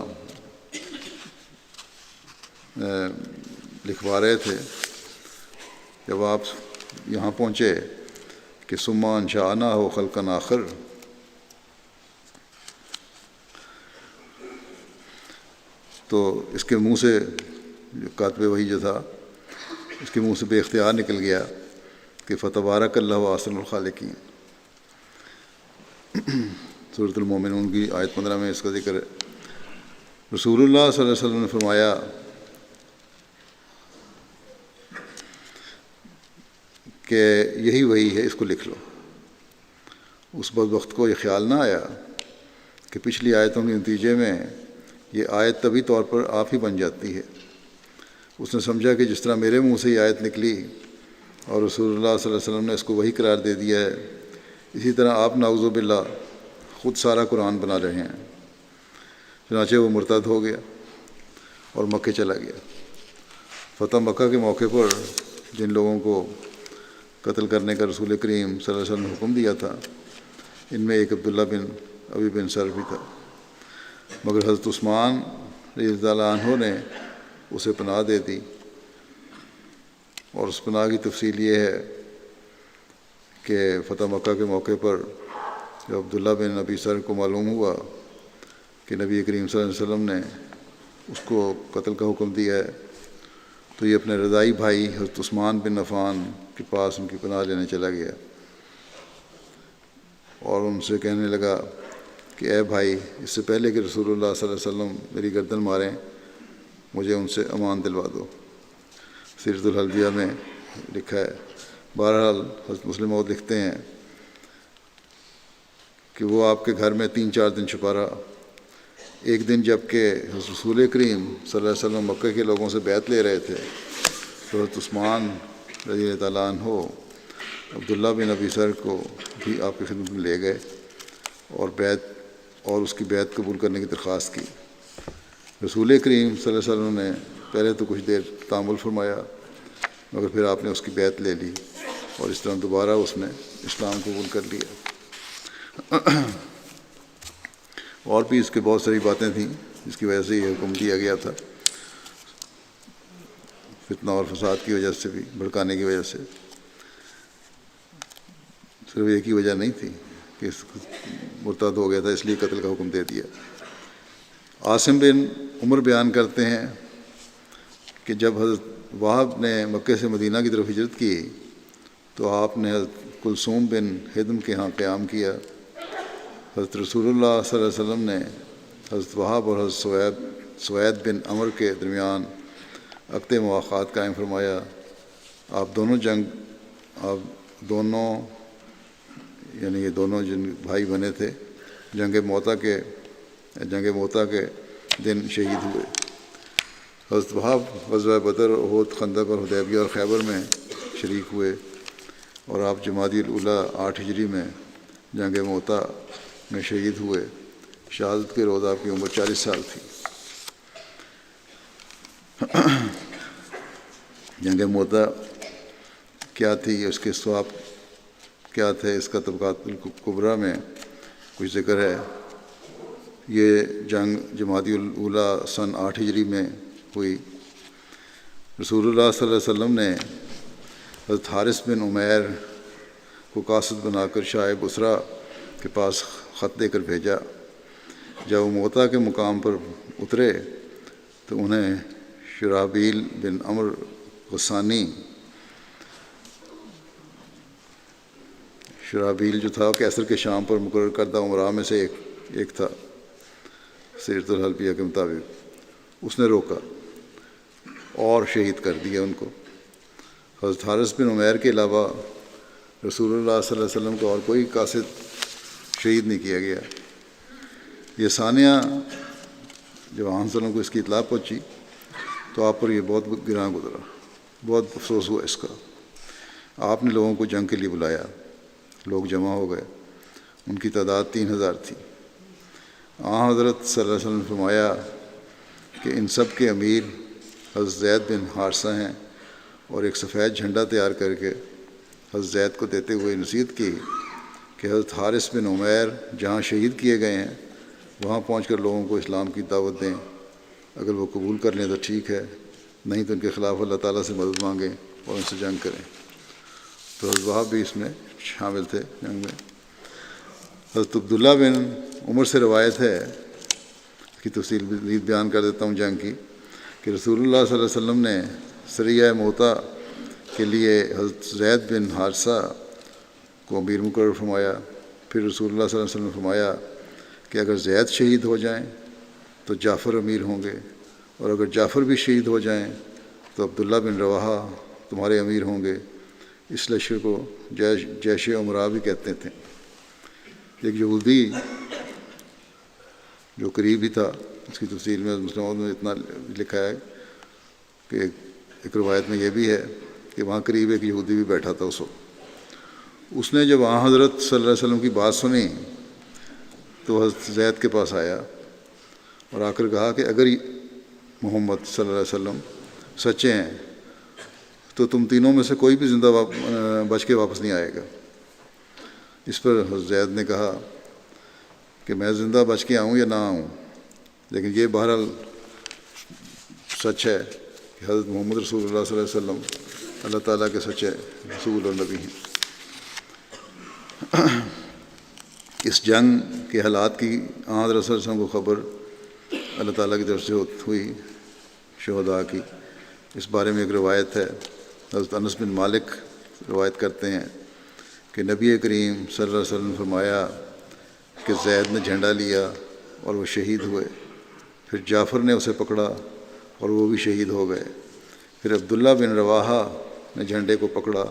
لکھوا رہے تھے۔ جب آپ یہاں پہنچے کہ ثم انشأناہ خلقا آخر، تو اس کے منہ سے جو کاتب وحی جو تھا اس کے منہ سے بے اختیار نکل گیا کہ فتبارک اللہ احسن الخالقین۔ سورۃ المومنون کی آیت 15 میں اس کا ذکر ہے۔ رسول اللہ صلی اللہ علیہ وسلم نے فرمایا کہ یہی وحی ہے، اس کو لکھ لو۔ اس بدبخت کو یہ خیال نہ آیا کہ پچھلی آیتوں کے نتیجے میں یہ آیت طبی طور پر آپ ہی بن جاتی ہے۔ اس نے سمجھا کہ جس طرح میرے منہ سے یہ آیت نکلی اور رسول اللہ صلی اللہ علیہ وسلم نے اس کو وحی قرار دے دیا ہے، اسی طرح آپ نعوذ باللہ خود سارا قرآن بنا رہے ہیں۔ چنانچہ وہ مرتد ہو گیا اور مکے چلا گیا۔ فتح مکہ کے موقع پر جن لوگوں کو قتل کرنے کا رسول کریم صلی اللہ علیہ وسلم نے حکم دیا تھا ان میں ایک عبداللہ بن ابی بن سر بھی تھا، مگر حضرت عثمان رضی اللہ عنہ نے اسے پناہ دے دی، اور اس پناہ کی تفصیل یہ ہے کہ فتح مکہ کے موقع پر جب عبداللہ بن ابی سر کو معلوم ہوا کہ نبی کریم صلی اللہ علیہ وسلم نے اس کو قتل کا حکم دیا ہے تو یہ اپنے رضائی بھائی حضرت عثمان بن عفان کے پاس ان کی پناہ لینے چلا گیا اور ان سے کہنے لگا کہ اے بھائی، اس سے پہلے کہ رسول اللہ صلی اللہ علیہ وسلم میری گردن ماریں مجھے ان سے امان دلوا دو۔ سیرت الحلبیہ میں لکھا ہے۔ بہرحال حضرت مسلم موعود لکھتے ہیں کہ وہ آپ کے گھر میں 3-4 دن چھپا رہا۔ ایک دن جب کہ حضرت رسول کریم صلی اللہ علیہ وسلم مکہ کے لوگوں سے بیعت لے رہے تھے تو حضرت عثمان رضی اللہ تعالیٰ عنہ عبداللہ بن ابی سر کو بھی آپ کی خدمت میں لے گئے اور اس کی بیعت قبول کرنے کی درخواست کی۔ رسول کریم صلی اللہ علیہ وسلم نے پہلے تو کچھ دیر تامل فرمایا، مگر پھر آپ نے اس کی بیعت لے لی اور اس طرح دوبارہ اس نے اسلام قبول کر لیا۔ اور بھی اس کے بہت ساری باتیں تھیں جس کی وجہ سے یہ حکم دیا گیا تھا، فتنہ اور فساد کی وجہ سے بھی، بھڑکانے کی وجہ سے، صرف ایک ہی وجہ نہیں تھی کہ مرتد ہو گیا تھا اس لیے قتل کا حکم دے دیا۔ عاصم بن عمر بیان کرتے ہیں کہ جب حضرت وہب نے مکہ سے مدینہ کی طرف ہجرت کی تو آپ نے حضرت کلثوم بن ہدم کے ہاں قیام کیا۔ حضرت رسول اللہ صلی اللہ علیہ وسلم نے حضرت وہب اور حضرت سوید بن عمر کے درمیان عقد مواخات قائم فرمایا۔ آپ دونوں یعنی یہ دونوں جن بھائی بنے تھے جنگ موتا کے دن شہید ہوئے۔ حضرت وہب غزوہ بدر، احد، خندق اور حدیبیہ اور خیبر میں شریک ہوئے، اور آپ جمادی الاولیٰ 8 ہجری میں جنگ موتا میں شہید ہوئے۔ شہادت کے روز آپ کی عمر 40 سال تھی۔ جنگ موتا کیا تھی، اس کے ثواب کیا تھے، اس کا طبقات الکبریٰ میں کچھ ذکر ہے۔ یہ جنگ جمادی الاولیٰ سن 8 ہجری میں ہوئی۔ رسول اللہ صلی اللہ علیہ وسلم نے حضرت حارث بن عمیر کو قاصد بنا کر شاہ بصرہ کے پاس خط دے کر بھیجا۔ جب وہ موتا کے مقام پر اترے تو انہیں شرحبیل بن عمر غسانی، شرحبیل جو تھا کیسر کے شام پر مقرر کردہ عمراء میں سے ایک تھا سیرۃ الحلبیہ کے مطابق، اس نے روکا اور شہید کر دیا ان کو۔ حضرت حارث بن عمیر کے علاوہ رسول اللہ صلی اللہ علیہ وسلم کو اور کوئی قاصد شہید نہیں کیا گیا۔ یہ ثانیہ جب آن وسلم کو اس کی اطلاع پہنچی تو آپ پر یہ بہت گراں گزرا، بہت افسوس ہوا اس کا۔ آپ نے لوگوں کو جنگ کے لیے بلایا، لوگ جمع ہو گئے، ان کی تعداد 3000 تھی۔ حضرت صلی اللہ علیہ وسلم نے فرمایا کہ ان سب کے امیر حضرت زید بن حارثہ ہیں، اور ایک سفید جھنڈا تیار کر کے حضرت زید کو دیتے ہوئے نصیحت کی کہ حضرت حارث بن عمیر جہاں شہید کیے گئے ہیں وہاں پہنچ کر لوگوں کو اسلام کی دعوت دیں، اگر وہ قبول کر لیں تو ٹھیک ہے، نہیں تو ان کے خلاف اللہ تعالیٰ سے مدد مانگیں اور ان سے جنگ کریں۔ تو حضرت وہاب بھی اس میں شامل تھے جنگ میں۔ حضرت عبداللہ بن عمر سے روایت ہے، اس کی تفصیل بیان کر دیتا ہوں جنگ کی، کہ رسول اللہ صلی اللہ علیہ وسلم نے سریہ موتا کے لیے حضرت زید بن حارثہ کو امیر مقرر فرمایا۔ پھر رسول اللہ صلی اللہ علیہ وسلم نے فرمایا کہ اگر زید شہید ہو جائیں تو جعفر امیر ہوں گے، اور اگر جعفر بھی شہید ہو جائیں تو عبداللہ بن رواحہ تمہارے امیر ہوں گے۔ اس لشکر کو جیش عمراء بھی کہتے تھے۔ ایک یہودی جو قریب ہی تھا، اس کی تفصیل میں مسلموں میں اتنا لکھا ہے کہ ایک روایت میں یہ بھی ہے کہ وہاں قریب ایک یہودی بھی بیٹھا تھا اس وقت۔ اس نے جب حضرت صلی اللہ علیہ وسلم کی بات سنی تو حضرت زید کے پاس آیا اور آ کر کہا کہ اگر محمد صلی اللہ علیہ وسلم سچے ہیں تو تم تینوں میں سے کوئی بھی زندہ بچ کے واپس نہیں آئے گا۔ اس پر حضرت زید نے کہا کہ میں زندہ بچ کے آؤں یا نہ آؤں، لیکن یہ بہرحال سچ ہے کہ حضرت محمد رسول اللہ صلی اللہ علیہ وسلم اللہ تعالیٰ کے سچے رسول اور نبی ہیں۔ اس جنگ کے حالات کی حضرت صلی اللہ علیہ وسلم کو خبر اللہ تعالیٰ کی طرف سے ہوئی شہداء کی۔ اس بارے میں ایک روایت ہے، حضرت انس بن مالک روایت کرتے ہیں کہ نبی کریم صلی اللہ علیہ وسلم نے فرمایا کہ زید نے جھنڈا لیا اور وہ شہید ہوئے، پھر جعفر نے اسے پکڑا اور وہ بھی شہید ہو گئے، پھر عبداللہ بن رواحہ نے جھنڈے کو پکڑا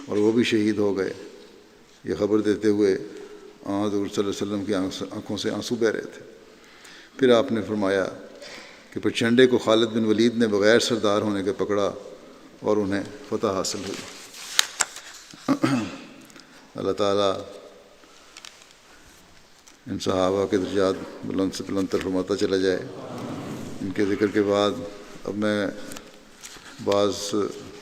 اور وہ بھی شہید ہو گئے۔ یہ خبر دیتے ہوئے حضور صلی اللہ علیہ وسلم کی آنکھوں سے آنسو بہہ رہے تھے۔ پھر آپ نے فرمایا کہ پھر جھنڈے کو خالد بن ولید نے بغیر سردار ہونے کے پکڑا اور انہیں فتح حاصل ہوئی۔ اللہ تعالیٰ ان صحابہ کے درجات بلند سے بلندتر فرماتا چلا جائے۔ ان کے ذکر کے بعد اب میں بعض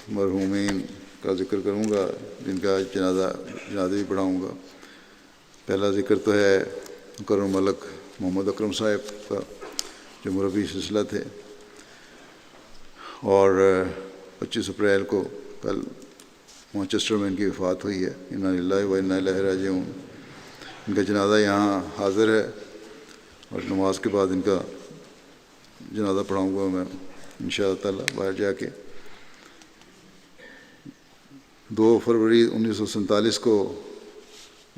مرحومین کا ذکر کروں گا جن کا جنازے بھی پڑھاؤں گا۔ پہلا ذکر تو ہے مکرم ملک محمد اکرم صاحب کا جو مربی سلسلہ تھے، اور 25 اپریل کو کل مانچسٹر میں ان کی وفات ہوئی ہے۔ انا للہ و انا الیہ راجعون۔ ان کا جنازہ یہاں حاضر ہے اور نماز کے بعد ان کا جنازہ پڑھاؤں گا میں انشاءاللہ تعالیٰ باہر جا کے۔ 2 فروری 1947 کو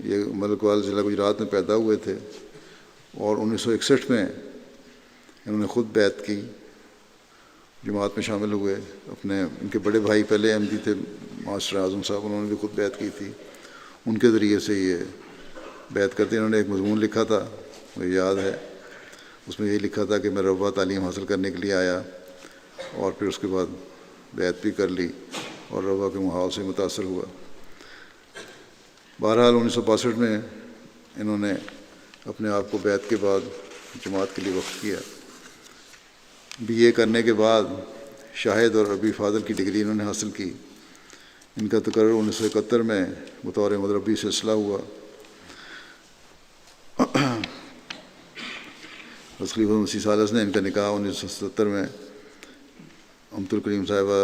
یہ ملک وال ضلع گجرات میں پیدا ہوئے تھے، اور 1961 میں انہوں نے خود بیعت کی، جماعت میں شامل ہوئے۔ ان کے بڑے بھائی پہلے احمدی تھے، ماسٹر اعظم صاحب، انہوں نے بھی خود بیعت کی تھی، ان کے ذریعے سے یہ بیعت کرتے۔ انہوں نے ایک مضمون لکھا تھا، مجھے یاد ہے، اس میں یہ لکھا تھا کہ میں ربوہ تعلیم حاصل کرنے کے لیے آیا، اور پھر اس کے بعد بیعت بھی کر لی اور ربوہ کے ماحول سے متاثر ہوا۔ بہرحال 1962 میں انہوں نے اپنے آپ کو بیعت کے بعد جماعت کے لیے وقف کیا۔ BA کرنے کے بعد شاہد اور عربی فاضل کی ڈگری انہوں نے حاصل کی۔ ان کا تقرر 1971 میں بطور مدربی سلسلہ ہوا۔ خلیفہ مسیح ثالث نے ان کا نکاح 1977 میں امت الکریم صاحبہ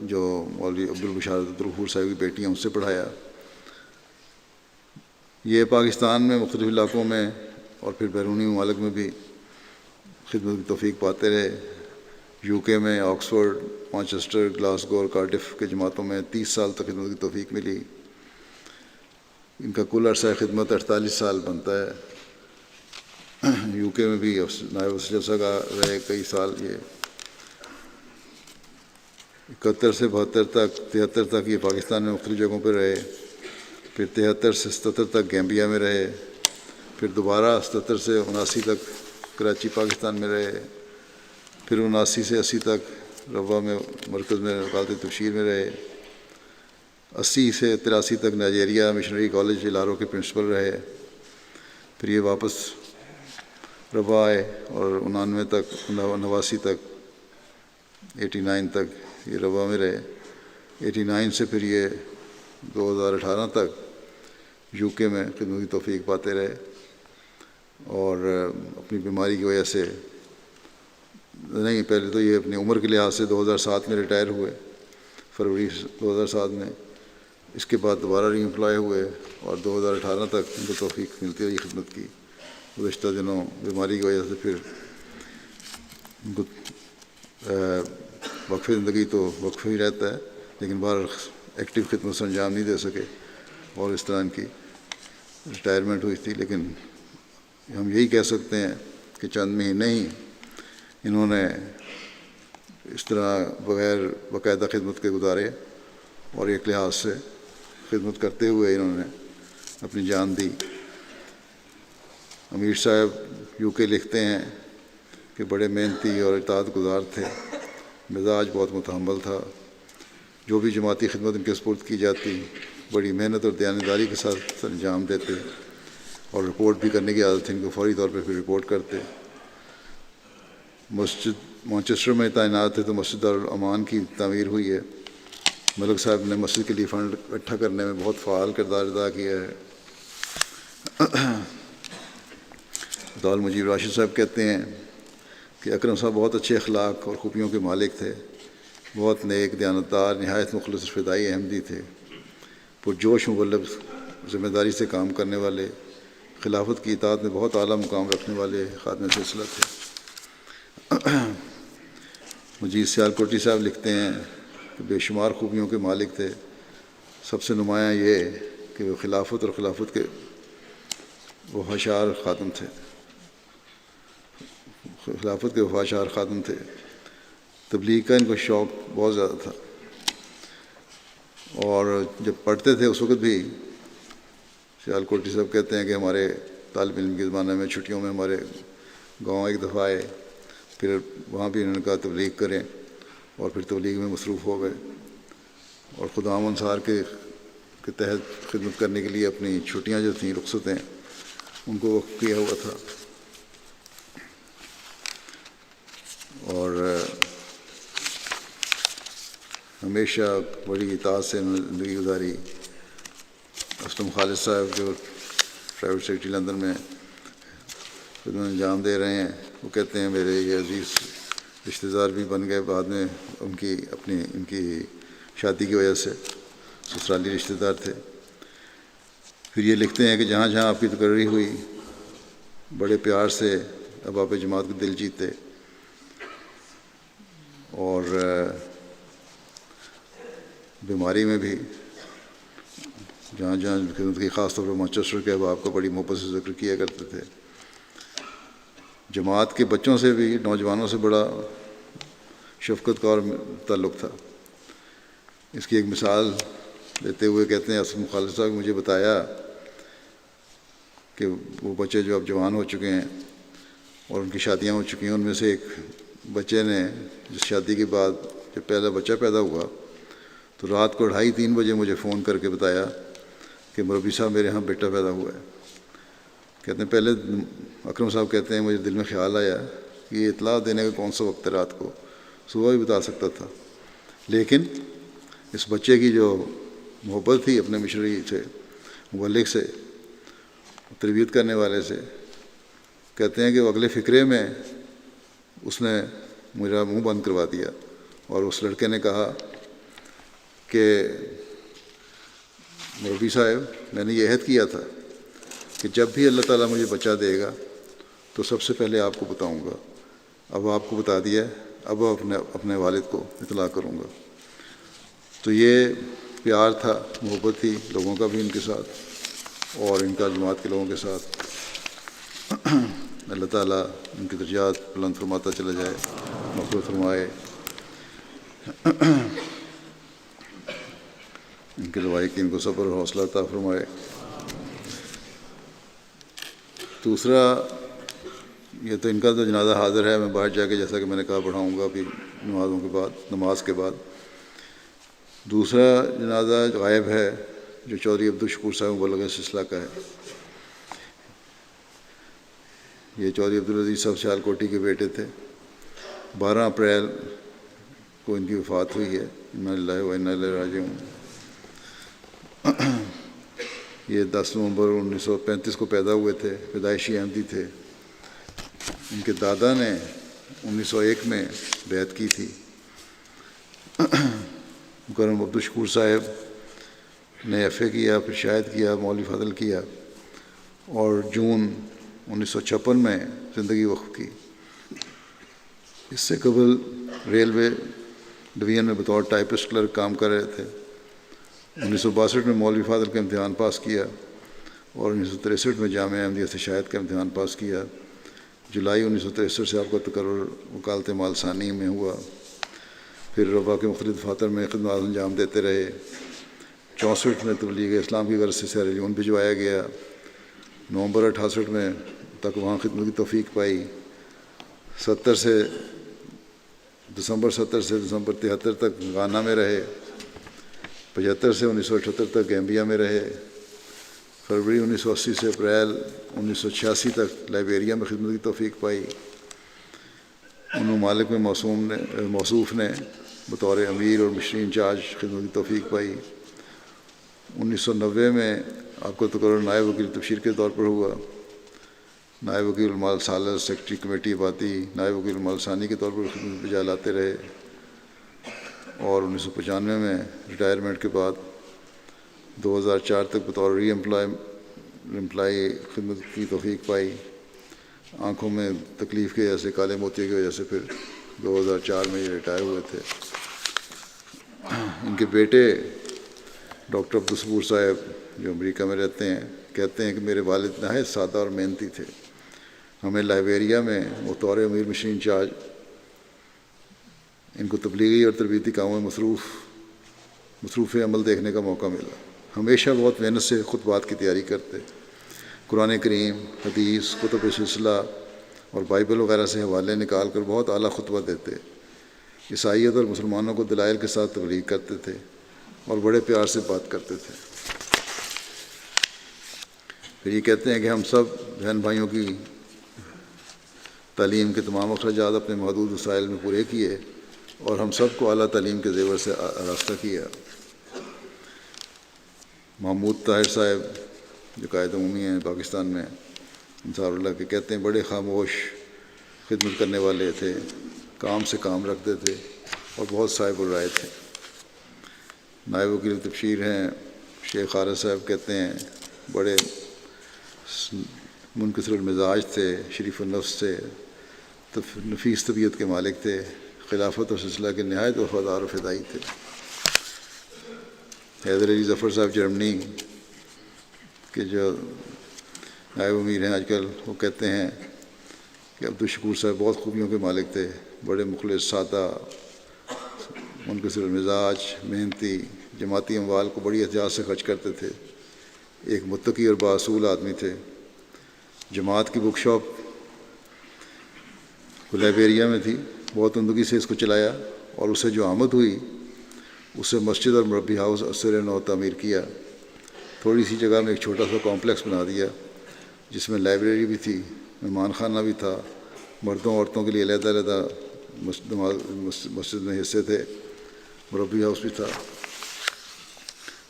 جو مولوی عبدالبشارت عبدالغفور صاحب کی بیٹی ہیں ان سے پڑھایا۔ یہ پاکستان میں مختلف علاقوں میں اور پھر بیرونی ممالک میں بھی خدمت کی توفیق پاتے رہے۔ UK میں آکسفورڈ، مانچسٹر، گلاسگو اور کارڈف کے جماعتوں میں 30 سال تک خدمت کی توفیق ملی۔ ان کا کل عرصہ خدمت 48 سال بنتا ہے۔ UK میں بھی نائب جلسہ کا رہے کئی سال۔ یہ 71 سے 72 تک 73 تک یہ پاکستان میں مختلف جگہوں پہ رہے، پھر 73 سے 77 تک گیمبیا میں رہے، پھر دوبارہ 77 سے 79 تک کراچی پاکستان میں رہے، پھر 79 سے 80 تک ربوہ میں مرکز میں وکالت تبشیر میں رہے، 80 سے 83 تک نائجیریا مشنری کالج الارو کے پرنسپل رہے، پھر یہ واپس ربوہ آئے اور 89 تک 89 تک 89 تک یہ ربوہ میں رہے۔ 89 سے پھر یہ 2018 تک UK میں خدمت کی توفیق پاتے رہے، اور اپنی بیماری کی وجہ سے نہیں، پہلے تو یہ اپنی عمر کے لحاظ سے 2007 میں ریٹائر ہوئے، فروری 2007 میں۔ اس کے بعد دوبارہ ری امپلائی ہوئے اور 2018 تک ان کو توفیق ملتی رہی خدمت کی۔ گزشتہ دنوں بیماری کی وجہ سے پھر ان کو وقف زندگی تو وقف ہی رہتا ہے، لیکن باہر ایکٹیو خدمت سے انجام نہیں دے سکے، اور اس طرح ان کی ریٹائرمنٹ ہوئی تھی۔ لیکن ہم یہی کہہ سکتے ہیں کہ چند مہینے ہی انہوں نے اس طرح بغیر باقاعدہ خدمت کے گزارے، اور ایک لحاظ سے خدمت کرتے ہوئے انہوں نے اپنی جان دی۔ امیر صاحب UK لکھتے ہیں کہ بڑے محنتی اور اطاعت گزار تھے، مزاج بہت متحمل تھا، جو بھی جماعتی خدمت ان کے سپرد کی جاتی بڑی محنت اور دیانتداری کے ساتھ انجام دیتے، اور رپورٹ بھی کرنے کی عادت تھی ان کو، فوری طور پہ پھر رپورٹ کرتے۔ مسجد مانچسٹر میں تعینات ہے تو مسجد دارالامان کی تعمیر ہوئی ہے۔ ملک صاحب نے مسجد کے لیے فنڈ اکٹھا کرنے میں بہت فعال کردار ادا کیا ہے۔ عبد المجید راشد صاحب کہتے ہیں کہ اکرم صاحب بہت اچھے اخلاق اور خوبیوں کے مالک تھے، بہت نیک، دیانتدار، نہایت مخلص فدائی احمدی تھے، پرجوش مبلغ، ذمہ داری سے کام کرنے والے، خلافت کی اطاعت میں بہت اعلیٰ مقام رکھنے والے خادم سلسلہ تھے۔ مجید سیالکوٹی صاحب لکھتے ہیں کہ بے شمار خوبیوں کے مالک تھے، سب سے نمایاں یہ کہ وہ خلافت اور خلافت کے وفاشار خادم تھے، خلافت کے وفاشار خادم تھے۔ تبلیغ کا ان کو شوق بہت زیادہ تھا، اور جب پڑھتے تھے اس وقت بھی سیالکوٹی صاحب کہتے ہیں کہ ہمارے طالب علم کے زمانے میں چھٹیوں میں ہمارے گاؤں ایک دفعہ آئے، پھر وہاں بھی انہوں نے کہا تبلیغ کریں، اور پھر تبلیغ میں مصروف ہو گئے، اور خدام انصار کے تحت خدمت کرنے کے لیے اپنی چھٹیاں جو تھیں، رخصتیں، ان کو وقف کیا ہوا تھا۔ اور ہمیشہ بڑی اطاعت سے زندگی گزاری۔ اسلم خالد صاحب جو پرائیویٹ سیکٹری لندن میں خدمت انجام دے رہے ہیں، وہ کہتے ہیں میرے یہ عزیز رشتہ دار بھی بن گئے بعد میں، ان کی شادی کی وجہ سے سسرالی رشتہ دار تھے۔ پھر یہ لکھتے ہیں کہ جہاں جہاں آپ کی تقرری ہوئی بڑے پیار سے احباب جماعت کو دل جیتے، اور بیماری میں بھی جہاں جہاں خدمت کی، خاص طور پر مانچسٹر کے احباب کا بڑی محبت سے ذکر کیا کرتے تھے۔ جماعت کے بچوں سے بھی، نوجوانوں سے بڑا شفقت کا اور تعلق تھا۔ اس کی ایک مثال دیتے ہوئے کہتے ہیں اسلم خالد صاحب نے مجھے بتایا کہ وہ بچے جو اب جوان ہو چکے ہیں اور ان کی شادیاں ہو چکی ہیں، ان میں سے ایک بچے نے جس شادی کے بعد جب پہلا بچہ پیدا ہوا تو رات کو 2:30-3 بجے مجھے فون کر کے بتایا کہ مربی صاحب میرے ہاں بیٹا پیدا ہوا ہے۔ کہتے ہیں پہلے اکرم صاحب کہتے ہیں مجھے دل میں خیال آیا کہ یہ اطلاع دینے کا کون سا وقت ہے رات کو، صبح بھی بتا سکتا تھا، لیکن اس بچے کی جو محبت تھی اپنے مشنری سے، مبلغ سے، تربیت کرنے والے سے، کہتے ہیں کہ وہ اگلے فکرے میں اس نے میرا منہ بند کروا دیا، اور اس لڑکے نے کہا کہ مربی صاحب میں نے یہ عہد کیا تھا کہ جب بھی اللہ تعالیٰ مجھے بچہ دے گا تو سب سے پہلے آپ کو بتاؤں گا، اب آپ کو بتا دیا، اب اپنے والد کو اطلاع کروں گا۔ تو یہ پیار تھا، محبت تھی لوگوں کا بھی ان کے ساتھ اور ان کا جماعت کے لوگوں کے ساتھ۔ اللہ تعالیٰ ان کی درجات بلند فرماتا چلا جائے، مغفرت فرمائے، ان کے لواحقین کو صبر اور حوصلہ عطا فرمائے۔ دوسرا، یہ تو ان کا تو جنازہ حاضر ہے، میں باہر جا کے جیسا کہ میں نے کہا پڑھاؤں گا ابھی نماز کے بعد۔ دوسرا جنازہ غائب ہے جو چودھری عبدالشکور صاحب مبلغ سلسلہ کا ہے۔ یہ چودھری عبدالعزیز صاحب سیال کوٹی کے بیٹے تھے۔ 12 اپریل کو ان کی وفات ہوئی ہے، انا للہ و انا الیہ راجعون۔ یہ 10 نومبر 1935 کو پیدا ہوئے تھے، پیدائشی احمدی تھے۔ ان کے دادا نے 1901 میں بیعت کی تھی۔ مکرم عبدالشکور صاحب نے ایف اے کیا، پھر شاہد کیا، مولوی فضل کیا، اور جون 1956 میں زندگی وقف کی۔ اس سے قبل ریلوے ڈویژن میں بطور ٹائپسٹ کلرک کام کر رہے تھے۔ 1962 میں مولوی فاضل کا امتحان پاس کیا اور 1963 میں جامعہ احمدیہ سے شاہد کا امتحان پاس کیا۔ جولائی 1963 سے آپ کا تقرر وکالت مال ثانی میں ہوا، پھر ربا کے مختلف دفاتر میں خدمات انجام دیتے رہے۔ 64 میں تبلیغ اسلام کی غرض سے سیرلیون بھجوایا گیا۔ نومبر 68 میں تک وہاں خدمت کی توفیق پائی۔ دسمبر 70 سے دسمبر 73 تک گانا میں رہے۔ 75 سے 1978 تک گیمبیا میں رہے۔ فروری 1980 سے اپریل 1986 تک لائبیریا میں خدمت کی توفیق پائی۔ ان ممالک میں موصوف نے بطور امیر اور مشری انچارج خدمت کی توفیق پائی۔ 1990 میں آپ کو تقرر نائب وکیل تبشیر کے طور پر ہوا۔ نائب وکیل المال ثالث، سیکرٹری کمیٹی آبادی، نائب وکیل المال ثانی کے طور پر خدمت بجا لاتے رہے، اور 1995 میں ریٹائرمنٹ کے بعد 2004 تک بطور ری امپلائی خدمت کی توفیق پائی۔ آنکھوں میں تکلیف کی وجہ سے، کالے موتیے کی وجہ سے پھر 2004 میں یہ ریٹائر ہوئے تھے۔ ان کے بیٹے ڈاکٹر عبدالصبور صاحب جو امریکہ میں رہتے ہیں کہتے ہیں کہ میرے والد نہایت سادہ اور محنتی تھے۔ ہمیں لائبیریا میں بطور امیر مشری انچارج ان کو تبلیغی اور تربیتی کاموں میں مصروف عمل دیکھنے کا موقع ملا۔ ہمیشہ بہت محنت سے خطبات کی تیاری کرتے، قرآن کریم، حدیث، کتب سلسلہ اور بائبل وغیرہ سے حوالے نکال کر بہت اعلیٰ خطبہ دیتے، عیسائیت اور مسلمانوں کو دلائل کے ساتھ تبلیغ کرتے تھے اور بڑے پیار سے بات کرتے تھے۔ پھر یہ کہتے ہیں کہ ہم سب بہن بھائیوں کی تعلیم کے تمام اخراجات اپنے محدود وسائل میں پورے کیے اور ہم سب کو اعلیٰ تعلیم کے زیور سے آراستہ کیا۔ محمود طاہر صاحب جو قائد عمومی ہیں پاکستان میں انصار اللہ کے، کہتے ہیں بڑے خاموش خدمت کرنے والے تھے، کام سے کام رکھتے تھے اور بہت صاحب الرائے تھے۔ نائب وکیل تبشیر ہیں شیخ خالد صاحب، کہتے ہیں بڑے منکسر المزاج تھے، شریف النفس تھے، نفیس طبیعت کے مالک تھے، خلافت اور سلسلہ کے نہایت وفادار و فدائی تھے۔ حیدر علی ظفر صاحب جرمنی کے جو نائب امیر ہیں آج کل، وہ کہتے ہیں کہ عبدالشکور صاحب بہت خوبیوں کے مالک تھے، بڑے مخلص، سادہ، منکسر المزاج، محنتی، جماعتی اموال کو بڑی احتیاط سے خرچ کرتے تھے، ایک متقی اور باصول آدمی تھے۔ جماعت کی بک شاپ لائبیریا میں تھی، بہت عمدگی سے اس کو چلایا، اور اسے جو آمد ہوئی اسے مسجد اور مربی ہاؤس اثر نو تعمیر کیا۔ تھوڑی سی جگہ میں ایک چھوٹا سا کمپلیکس بنا دیا جس میں لائبریری بھی تھی، مہمان خانہ بھی تھا، مردوں عورتوں کے لیے علیحدہ علیحدہ مسجد میں حصے تھے، مربی ہاؤس بھی تھا،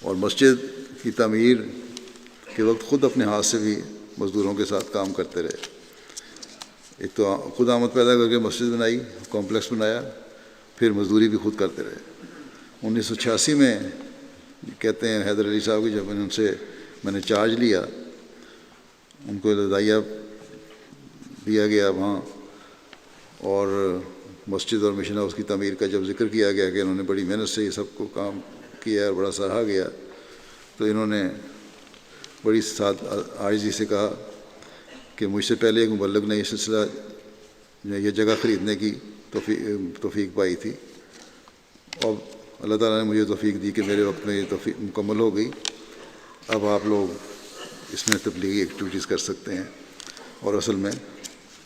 اور مسجد کی تعمیر کے وقت خود اپنے ہاتھ سے بھی مزدوروں کے ساتھ کام کرتے رہے۔ ایک تو خود آمد پیدا کر کے مسجد بنائی، کمپلیکس بنایا، پھر مزدوری بھی خود کرتے رہے۔ 1986 میں کہتے ہیں حیدر علی صاحب کی، جب میں نے چارج لیا، ان کو لدائیہ دیا گیا وہاں، اور مسجد اور مشن ہاؤس کی تعمیر کا جب ذکر کیا گیا کہ انہوں نے بڑی محنت سے یہ سب کو کام کیا اور بڑا سراہا گیا، تو انہوں نے بڑی عاجزی سے کہا کہ مجھ سے پہلے ایک مبلغ نے یہ سلسلہ یہ جگہ خریدنے کی توفیق پائی تھی، اور اللہ تعالیٰ نے مجھے توفیق دی کہ میرے وقت میں یہ توفیق مکمل ہو گئی، اب آپ لوگ اس میں تبلیغی ایکٹیویٹیز کر سکتے ہیں۔ اور اصل میں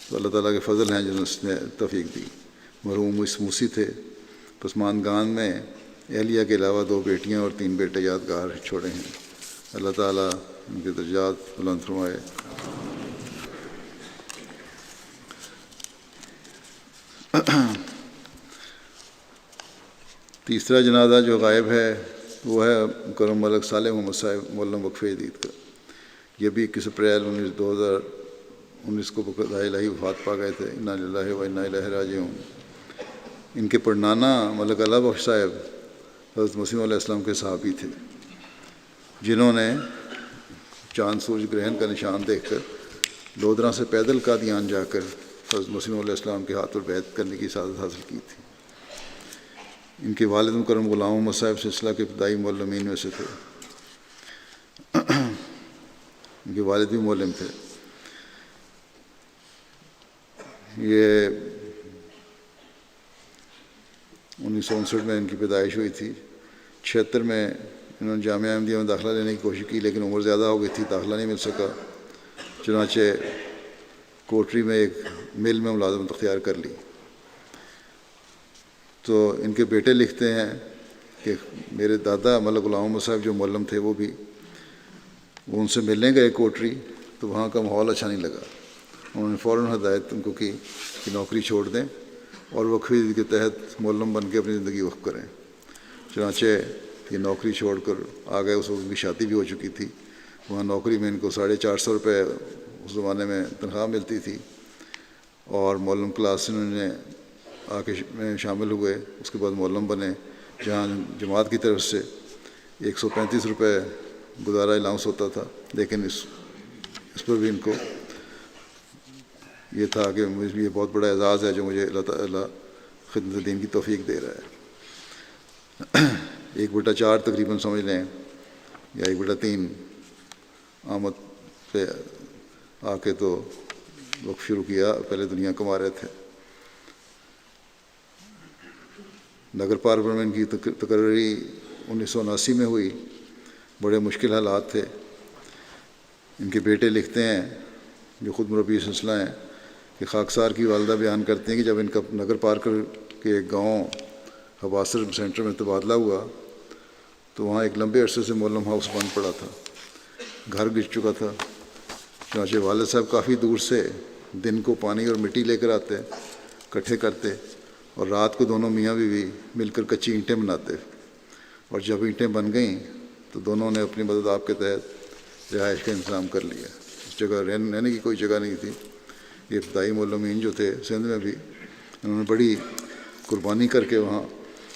تو اللہ تعالیٰ کے فضل ہیں جنہوں نے اس نے توفیق دی۔ مرحوم اس موسی تھے، پسماندگان میں اہلیہ کے علاوہ 2 بیٹیاں اور 3 بیٹے یادگار چھوڑے ہیں، اللہ تعالیٰ ان کے درجات بلند فرمائے۔ تیسرا جنازہ جو غائب ہے وہ ہے مکرم ملک صالح محمد صاحب معلم وقف جدید کا۔ یہ بھی 21 اپریل 2019 کو بقضاء الہی وفات پا گئے تھے، انا للہ و انا الیہ راجعون۔ ان کے پڑنانا ملک اللہ بخش صاحب حضرت مسیح علیہ السلام کے صحابی تھے، جنہوں نے چاند سورج گرہن کا نشان دیکھ کر لودھراں سے پیدل قادیان جا کر حضرت مسیح علیہ السلام کے ہاتھ پر بیعت کرنے کی سعادت حاصل کی تھی۔ ان کے والد مکرم غلام محمد صاحب سلسلہ کے ابتدائی معلمین میں سے تھے، ان کے والد بھی معلم تھے۔ یہ 1959 میں ان کی پیدائش ہوئی تھی۔ 76 میں انہوں نے جامعہ احمدیہ میں داخلہ لینے کی کوشش کی، لیکن عمر زیادہ ہو گئی تھی، داخلہ نہیں مل سکا، چنانچہ کوٹری میں ایک مل میں ملازمت اختیار کر لی۔ تو ان کے بیٹے لکھتے ہیں کہ میرے دادا ملک غلام محمد صاحب جو معلم تھے، وہ ان سے ملنے گئے کوٹری، تو وہاں کا ماحول اچھا نہیں لگا۔ انہوں نے فوراً ہدایت ان کو کی کہ نوکری چھوڑ دیں اور وقف کے تحت معلم بن کے اپنی زندگی وقف کریں۔ چنانچہ یہ نوکری چھوڑ کر آ گئے۔ اس وقت ان کی شادی بھی ہو چکی تھی۔ وہاں نوکری میں ان کو 450 روپے اس زمانے میں تنخواہ ملتی تھی، اور معلم کلاس انہوں نے آ کے شامل ہوئے۔ اس کے بعد معلم بنے، جہاں جماعت کی طرف سے 135 روپے گزارا الاؤنس ہوتا تھا، لیکن اس پر بھی ان کو یہ تھا کہ مجھے یہ بہت بڑا اعزاز ہے جو مجھے اللہ تعالیٰ خدمت دین کی توفیق دے رہا ہے۔ 1/4 تقریباً سمجھ لیں، یا 1/3 آمد پہ آ کے تو وقف شروع کیا، پہلے دنیا کما رہے تھے۔ نگر پارلیمنٹ میں ان کی تقرری 1979 میں ہوئی، بڑے مشکل حالات تھے۔ ان کے بیٹے لکھتے ہیں جو خود مربی سلسلہ ہیں کہ خاکسار کی والدہ بیان کرتے ہیں کہ جب ان کا نگر پارکر کے ایک گاؤں حباسر سینٹر میں تبادلہ ہوا تو وہاں ایک لمبے عرصے سے معلم ہاؤس بند پڑا تھا، گھر گر چکا تھا۔ چنانچہ والد صاحب کافی دور سے دن کو پانی اور مٹی لے کر آتے، اکٹھے کرتے اور رات کو دونوں میاں بیوی مل کر کچی اینٹیں بناتے، اور جب اینٹیں بن گئیں تو دونوں نے اپنی مدد آپ کے تحت رہائش کا انتظام کر لیا۔ اس جگہ رہنے کی کوئی جگہ نہیں تھی۔ یہ ابتدائی معلمین جو تھے سندھ میں بھی، انہوں نے بڑی قربانی کر کے وہاں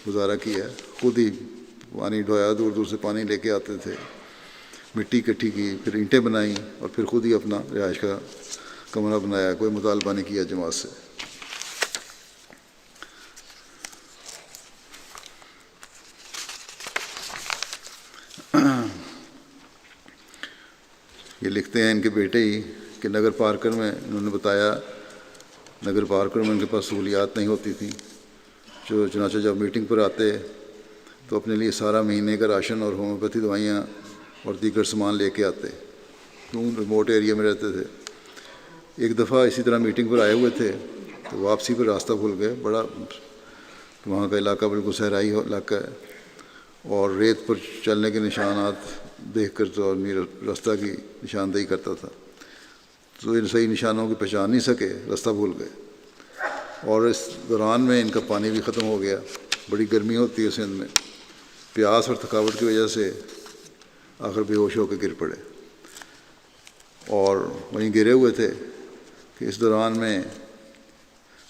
گزارا کیا، خود ہی پانی ڈھویا، دور دور سے پانی لے کے آتے تھے، مٹی اکٹھی کی، پھر اینٹیں بنائیں اور پھر خود ہی اپنا رہائش کا کمرہ بنایا، کوئی مطالبہ نہیں کیا جماعت سے۔ یہ لکھتے ہیں ان کے بیٹے ہی کہ نگر پارکر میں انہوں نے بتایا، نگر پارکر میں ان کے پاس سہولیات نہیں ہوتی تھیں، جو چنانچہ جب میٹنگ پر آتے تو اپنے لیے سارا مہینے کا راشن اور ہومیوپیتھی دوائیاں اور دیگر سامان لے کے آتے، کیوں ریموٹ ایریا میں رہتے تھے۔ ایک دفعہ اسی طرح میٹنگ پر آئے ہوئے تھے تو واپسی پر راستہ بھول گئے، بڑا وہاں کا علاقہ بالکل صحرائی علاقہ ہے، اور ریت پر چلنے کے نشانات دیکھ کر تو آدمی راستہ کی نشاندہی کرتا تھا، تو ان صحیح نشانوں کی پہچان نہیں سکے، راستہ بھول گئے، اور اس دوران میں ان کا پانی بھی ختم ہو گیا۔ بڑی گرمی ہوتی ہے سندھ میں، پیاس اور تھکاوٹ کی وجہ سے آخر بے ہوش ہو کے گر پڑے، اور وہیں گرے ہوئے تھے کہ اس دوران میں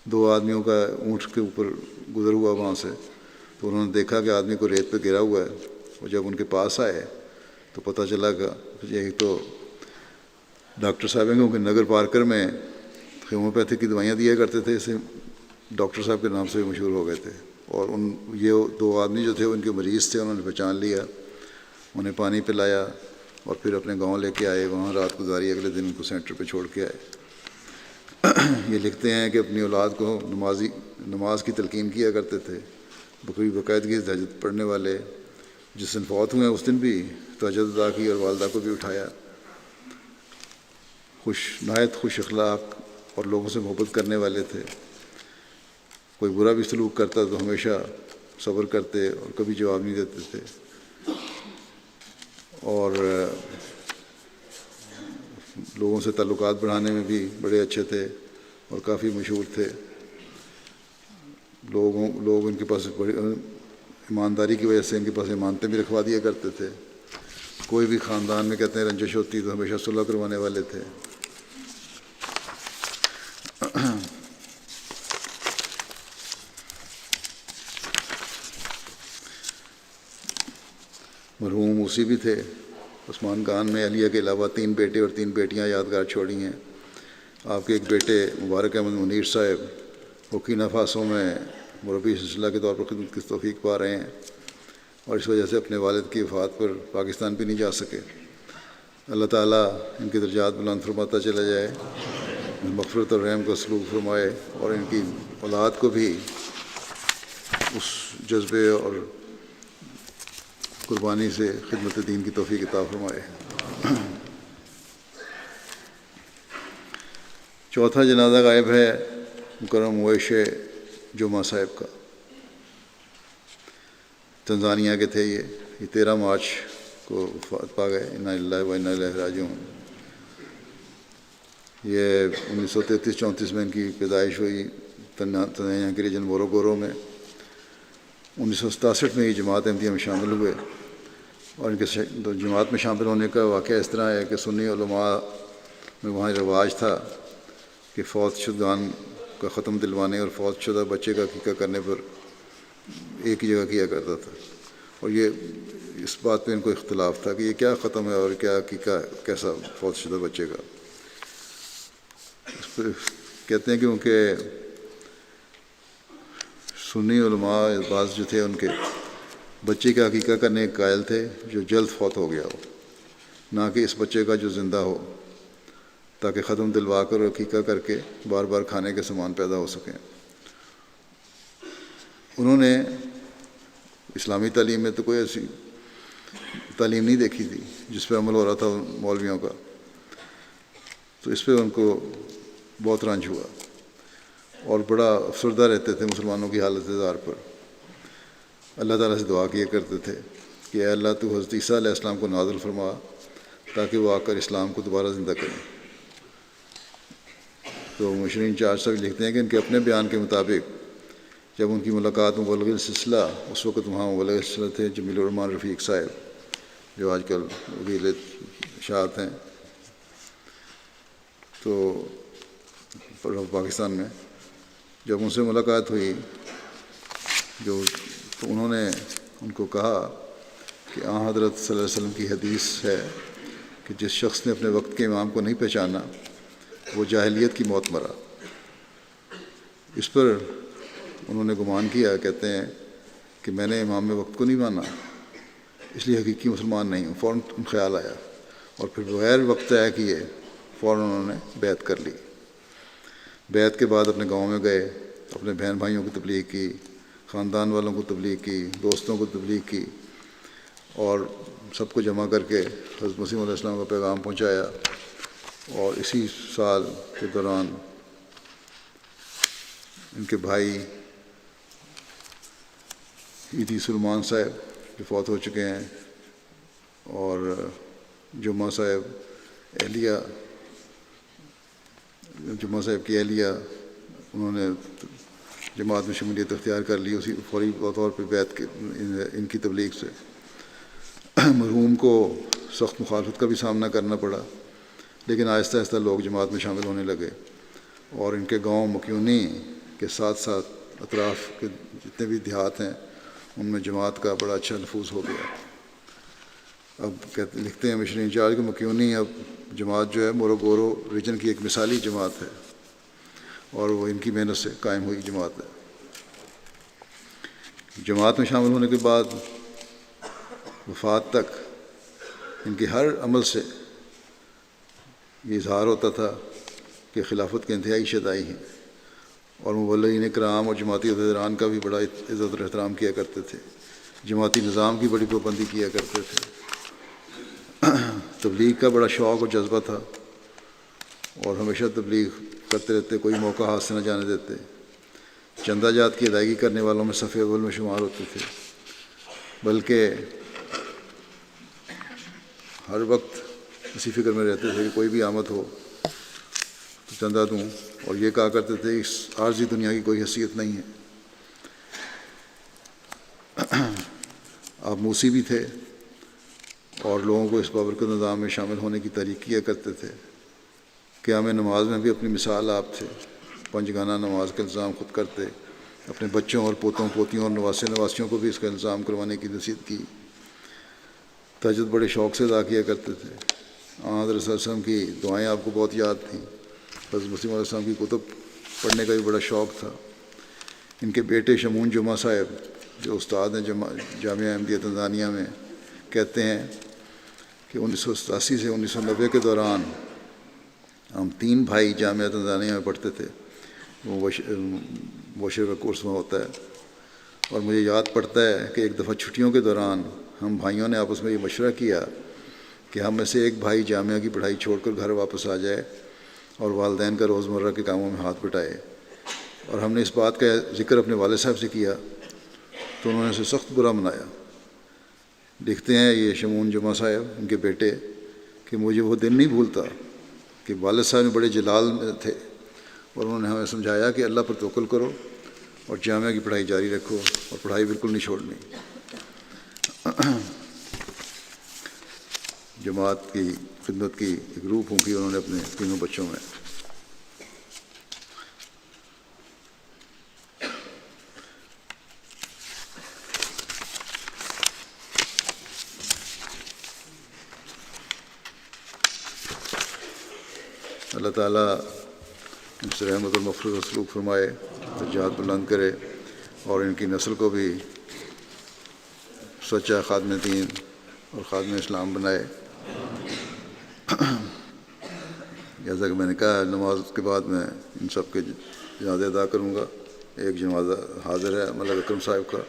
دو آدمیوں کا اونٹ کے اوپر گزر ہوا وہاں سے، تو انہوں نے دیکھا کہ آدمی کو ریت پہ گرا ہوا ہے، اور جب ان کے پاس آئے تو پتہ چلا کہ یہ تو ڈاکٹر صاحب ہیں، کیونکہ نگر پارکر میں ہومیوپیتھی کی دوائیاں دیا کرتے تھے، اسے ڈاکٹر صاحب کے نام سے مشہور ہو گئے تھے، اور یہ دو آدمی جو تھے ان کے مریض تھے، انہوں نے پہچان لیا، انہیں پانی پلایا اور پھر اپنے گاؤں لے کے آئے، وہاں رات گزاری، اگلے دن ان کو سینٹر پہ چھوڑ کے آئے۔ یہ لکھتے ہیں کہ اپنی اولاد کو نماز کی تلقین کیا کرتے تھے، باقاعدگی سے تہجد پڑھنے والے، جس دن فوت ہوئے اس دن بھی تہجد ادا کی اور والدہ کو بھی اٹھایا۔ نہایت خوش اخلاق اور لوگوں سے محبت کرنے والے تھے، کوئی برا بھی سلوک کرتا تو ہمیشہ صبر کرتے اور کبھی جواب نہیں دیتے تھے، اور لوگوں سے تعلقات بڑھانے میں بھی بڑے اچھے تھے اور کافی مشہور تھے۔ لوگ ان کے پاس بڑی ایمانداری کی وجہ سے ان کے پاس امانتیں بھی رکھوا دیا کرتے تھے۔ کوئی بھی خاندان میں کہتے ہیں رنجش ہوتی تو ہمیشہ صلح کروانے والے تھے۔ مرحوم موسی بھی تھے۔ عثمان خان میں علیہ کے علاوہ 3 بیٹے اور 3 بیٹیاں یادگار چھوڑی ہیں۔ آپ کے ایک بیٹے مبارک احمد منیر صاحب برکینا فاسو میں مربی سلسلہ کے طور پر خدمت کی توفیق پا رہے ہیں، اور اس وجہ سے اپنے والد کی وفات پر پاکستان بھی نہیں جا سکے۔ اللہ تعالیٰ ان کے درجات بلند فرماتا چلا جائے، مغفرت اور رحم کا سلوک فرمائے، اور ان کی اولاد کو بھی اس جذبے اور قربانی سے خدمت دین کی توفیق عطا فرمائے۔ چوتھا جنازہ غائب ہے مکرم مویش جمعہ صاحب کا، تنزانیہ کے تھے۔ یہ 13 مارچ کو وفات پا گئے، انا للہ و انا الیہ راجعون۔ یہ 1933-34 میں ان کی پیدائش ہوئی تنزانیہ کے ریجن مورogoro میں۔ 1967 میں یہ جماعت احمدیہ میں شامل ہوئے، اور ان کے جماعت میں شامل ہونے کا واقعہ اس طرح ہے کہ سنی علماء میں وہاں رواج تھا کہ فوت شدگان کا ختم دلوانے اور فوت شدہ بچے کا عقیقہ کرنے پر ایک ہی جگہ کیا کرتا تھا، اور یہ اس بات پہ ان کو اختلاف تھا کہ یہ کیا ختم ہے اور کیا عقیقہ کیسا فوت شدہ بچے کا۔ اس پہ کہتے ہیں کہ کیونکہ سنی علماء بعض جو تھے ان کے بچے کا عقیقہ کرنے کے قائل تھے جو جلد فوت ہو گیا ہو، نہ کہ اس بچے کا جو زندہ ہو، تاکہ ختم دلوا کر اور عقیقہ کر کے بار بار کھانے کے سامان پیدا ہو سکیں۔ انہوں نے اسلامی تعلیم میں تو کوئی ایسی تعلیم نہیں دیکھی تھی جس پہ عمل ہو رہا تھا مولویوں کا، تو اس پہ ان کو بہت رنج ہوا اور بڑا افسردہ رہتے تھے مسلمانوں کی حالت زار پر۔ اللہ تعالیٰ سے دعا کیا کرتے تھے کہ اے اللہ تو حضرت عیسیٰ علیہ السلام کو نازل فرما تاکہ وہ آ کر اسلام کو دوبارہ زندہ کریں۔ تو مشرین 4 صاحب لکھتے ہیں کہ ان کے اپنے بیان کے مطابق جب ان کی ملاقات مبلغ السلسلہ، اس وقت وہاں مبلغ السلسلہ تھے جمیل الرحمان رفیق صاحب، جو آج کل وکیل اشاعت ہیں تو پاکستان میں. جب ان سے ملاقات ہوئی تو انہوں نے ان کو کہا کہ آن حضرت صلی اللہ علیہ وسلم کی حدیث ہے کہ جس شخص نے اپنے وقت کے امام کو نہیں پہچانا وہ جاہلیت کی موت مرا. اس پر انہوں نے گمان کیا، کہتے ہیں کہ میں نے امام وقت کو نہیں مانا اس لیے حقیقی مسلمان نہیں ہوں. فوراً خیال آیا اور پھر بغیر وقت طے کیے فوراً انہوں نے بیعت کر لی. بیعت کے بعد اپنے گاؤں میں گئے، اپنے بہن بھائیوں کی تبلیغ کی، خاندان والوں کو تبلیغ کی، دوستوں کو تبلیغ کی اور سب کو جمع کر کے حضرت مسیح علیہ السلام کا پیغام پہنچایا. اور اسی سال کے دوران ان کے بھائی ایدی سلمان صاحب جو فوت ہو چکے ہیں اور جمعہ صاحب کی اہلیہ، انہوں نے جماعت میں شمولیت اختیار کر لی اسی فوری طور پہ بیعت کے ان کی تبلیغ سے. مرحوم کو سخت مخالفت کا بھی سامنا کرنا پڑا، لیکن آہستہ آہستہ لوگ جماعت میں شامل ہونے لگے اور ان کے گاؤں مکیونی کے ساتھ ساتھ اطراف کے جتنے بھی دیہات ہیں ان میں جماعت کا بڑا اچھا نفوذ ہو گیا. اب لکھتے ہیں مشرین انچارج کہ مکیونی اب جماعت جو ہے موروگورو ریجن کی ایک مثالی جماعت ہے اور وہ ان کی محنت سے قائم ہوئی جماعت ہے. جماعت میں شامل ہونے کے بعد وفات تک ان کے ہر عمل سے یہ اظہار ہوتا تھا کہ خلافت کے انتہائی شدائی ہیں اور مبلغین کرام اور جماعتی عہدیداران کا بھی بڑا عزت اور احترام کیا کرتے تھے. جماعتی نظام کی بڑی پابندی کیا کرتے تھے. تبلیغ کا بڑا شوق اور جذبہ تھا اور ہمیشہ تبلیغ کرتے رہتے، کوئی موقع ہاتھ سے نہ جانے دیتے. چندہ جات کی ادائیگی کرنے والوں میں صف اول میں شمار ہوتے تھے، بلکہ ہر وقت اسی فکر میں رہتے تھے کہ کوئی بھی آمد ہو تو چندہ دوں، اور یہ کہا کرتے تھے اس عارضی دنیا کی کوئی حیثیت نہیں ہے. آپ موسی بھی تھے اور لوگوں کو اس بابرکت نظام میں شامل ہونے کی تحریک کیا کرتے تھے. قیام نماز میں بھی اپنی مثال آپ تھے. 5 گانا نماز کا التزام خود کرتے، اپنے بچوں اور پوتوں پوتیوں اور نواسیوں کو بھی اس کا التزام کروانے کی نصیحت کی. تہجد بڑے شوق سے ادا کیا کرتے تھے. حضرت صلی اللہ علیہ وسلم کی دعائیں آپ کو بہت یاد تھیں. حضرت مسیح علیہ السلام کی کتب پڑھنے کا بھی بڑا شوق تھا. ان کے بیٹے شمون جمعہ صاحب جو استاد ہیں جامعہ احمدیہ تنزانیہ میں، کہتے ہیں کہ 1987 سے 1990 کے دوران ہم 3 بھائی جامعہ تنزانیہ میں پڑھتے تھے. وہ وشر کا کورس میں ہوتا ہے اور مجھے یاد پڑتا ہے کہ ایک دفعہ چھٹیوں کے دوران ہم بھائیوں نے آپس میں یہ مشورہ کیا کہ ہم میں سے ایک بھائی جامعہ کی پڑھائی چھوڑ کر گھر واپس آ جائے اور والدین کا روزمرہ کے کاموں میں ہاتھ بٹائے. اور ہم نے اس بات کا ذکر اپنے والد صاحب سے کیا تو انہوں نے اسے سخت برا منایا. لکھتے ہیں یہ شمون جمعہ صاحب ان کے بیٹے کہ مجھے وہ دن نہیں بھولتا کہ والد صاحب میں بڑے جلال میں تھے اور انہوں نے ہمیں سمجھایا کہ اللہ پر توکل کرو اور جامعہ کی پڑھائی جاری رکھو اور پڑھائی بالکل نہیں چھوڑنی. جماعت کی خدمت کی ایک روح پھونکی انہوں نے اپنے تینوں بچوں میں. اللہ تعالیٰ ان سے رحمت اور مغفرت و سلوک فرمائے، درجات بلند کرے اور ان کی نسل کو بھی سچا خادم دین اور خادم اسلام بنائے. جیسا کہ میں نے کہا نماز کے بعد میں ان سب کے جنازے ادا کروں گا. ایک جنازہ حاضر ہے ملک اکرم صاحب کا،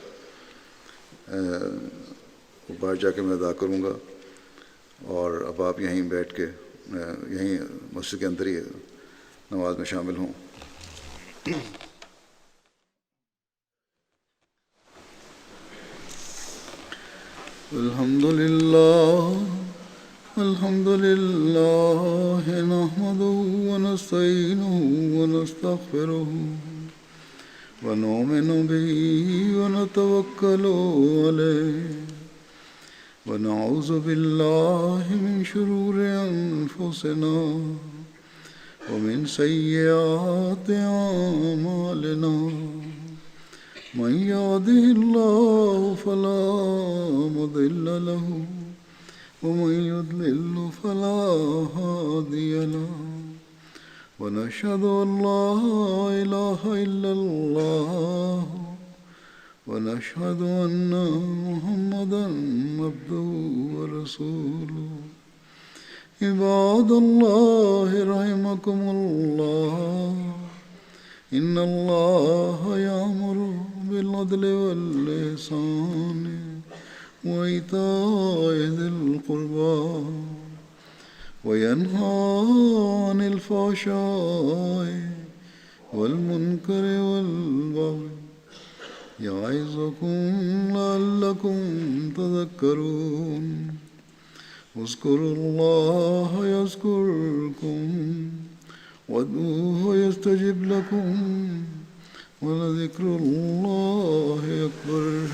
وہ باہر جا کے میں ادا کروں گا اور اب آپ یہیں بیٹھ کے یہیں مسجد کے اندر ہی نماز میں شامل ہوں. الحمد لله نحمده ونستعينه ونستغفره ونؤمن به ونتوكل عليه ونعوذ بالله من شرور أنفسنا ومن سيئات أعمالنا من يهده الله فلا مضل له ومن يضلل فلا هادي له ونشهد أن لا إله إلا الله ونشهد أن محمدا عبده ورسوله عباد الله رحمكم الله إن الله يأمر بالعدل والإحسان وإيتاء ذي القربى وينهى عن الفحشاء والمنكر والبغي يعظكم لعلكم تذكرون اذكروا الله يذكركم وادعوه يستجب لكم ولذكر الله أكبر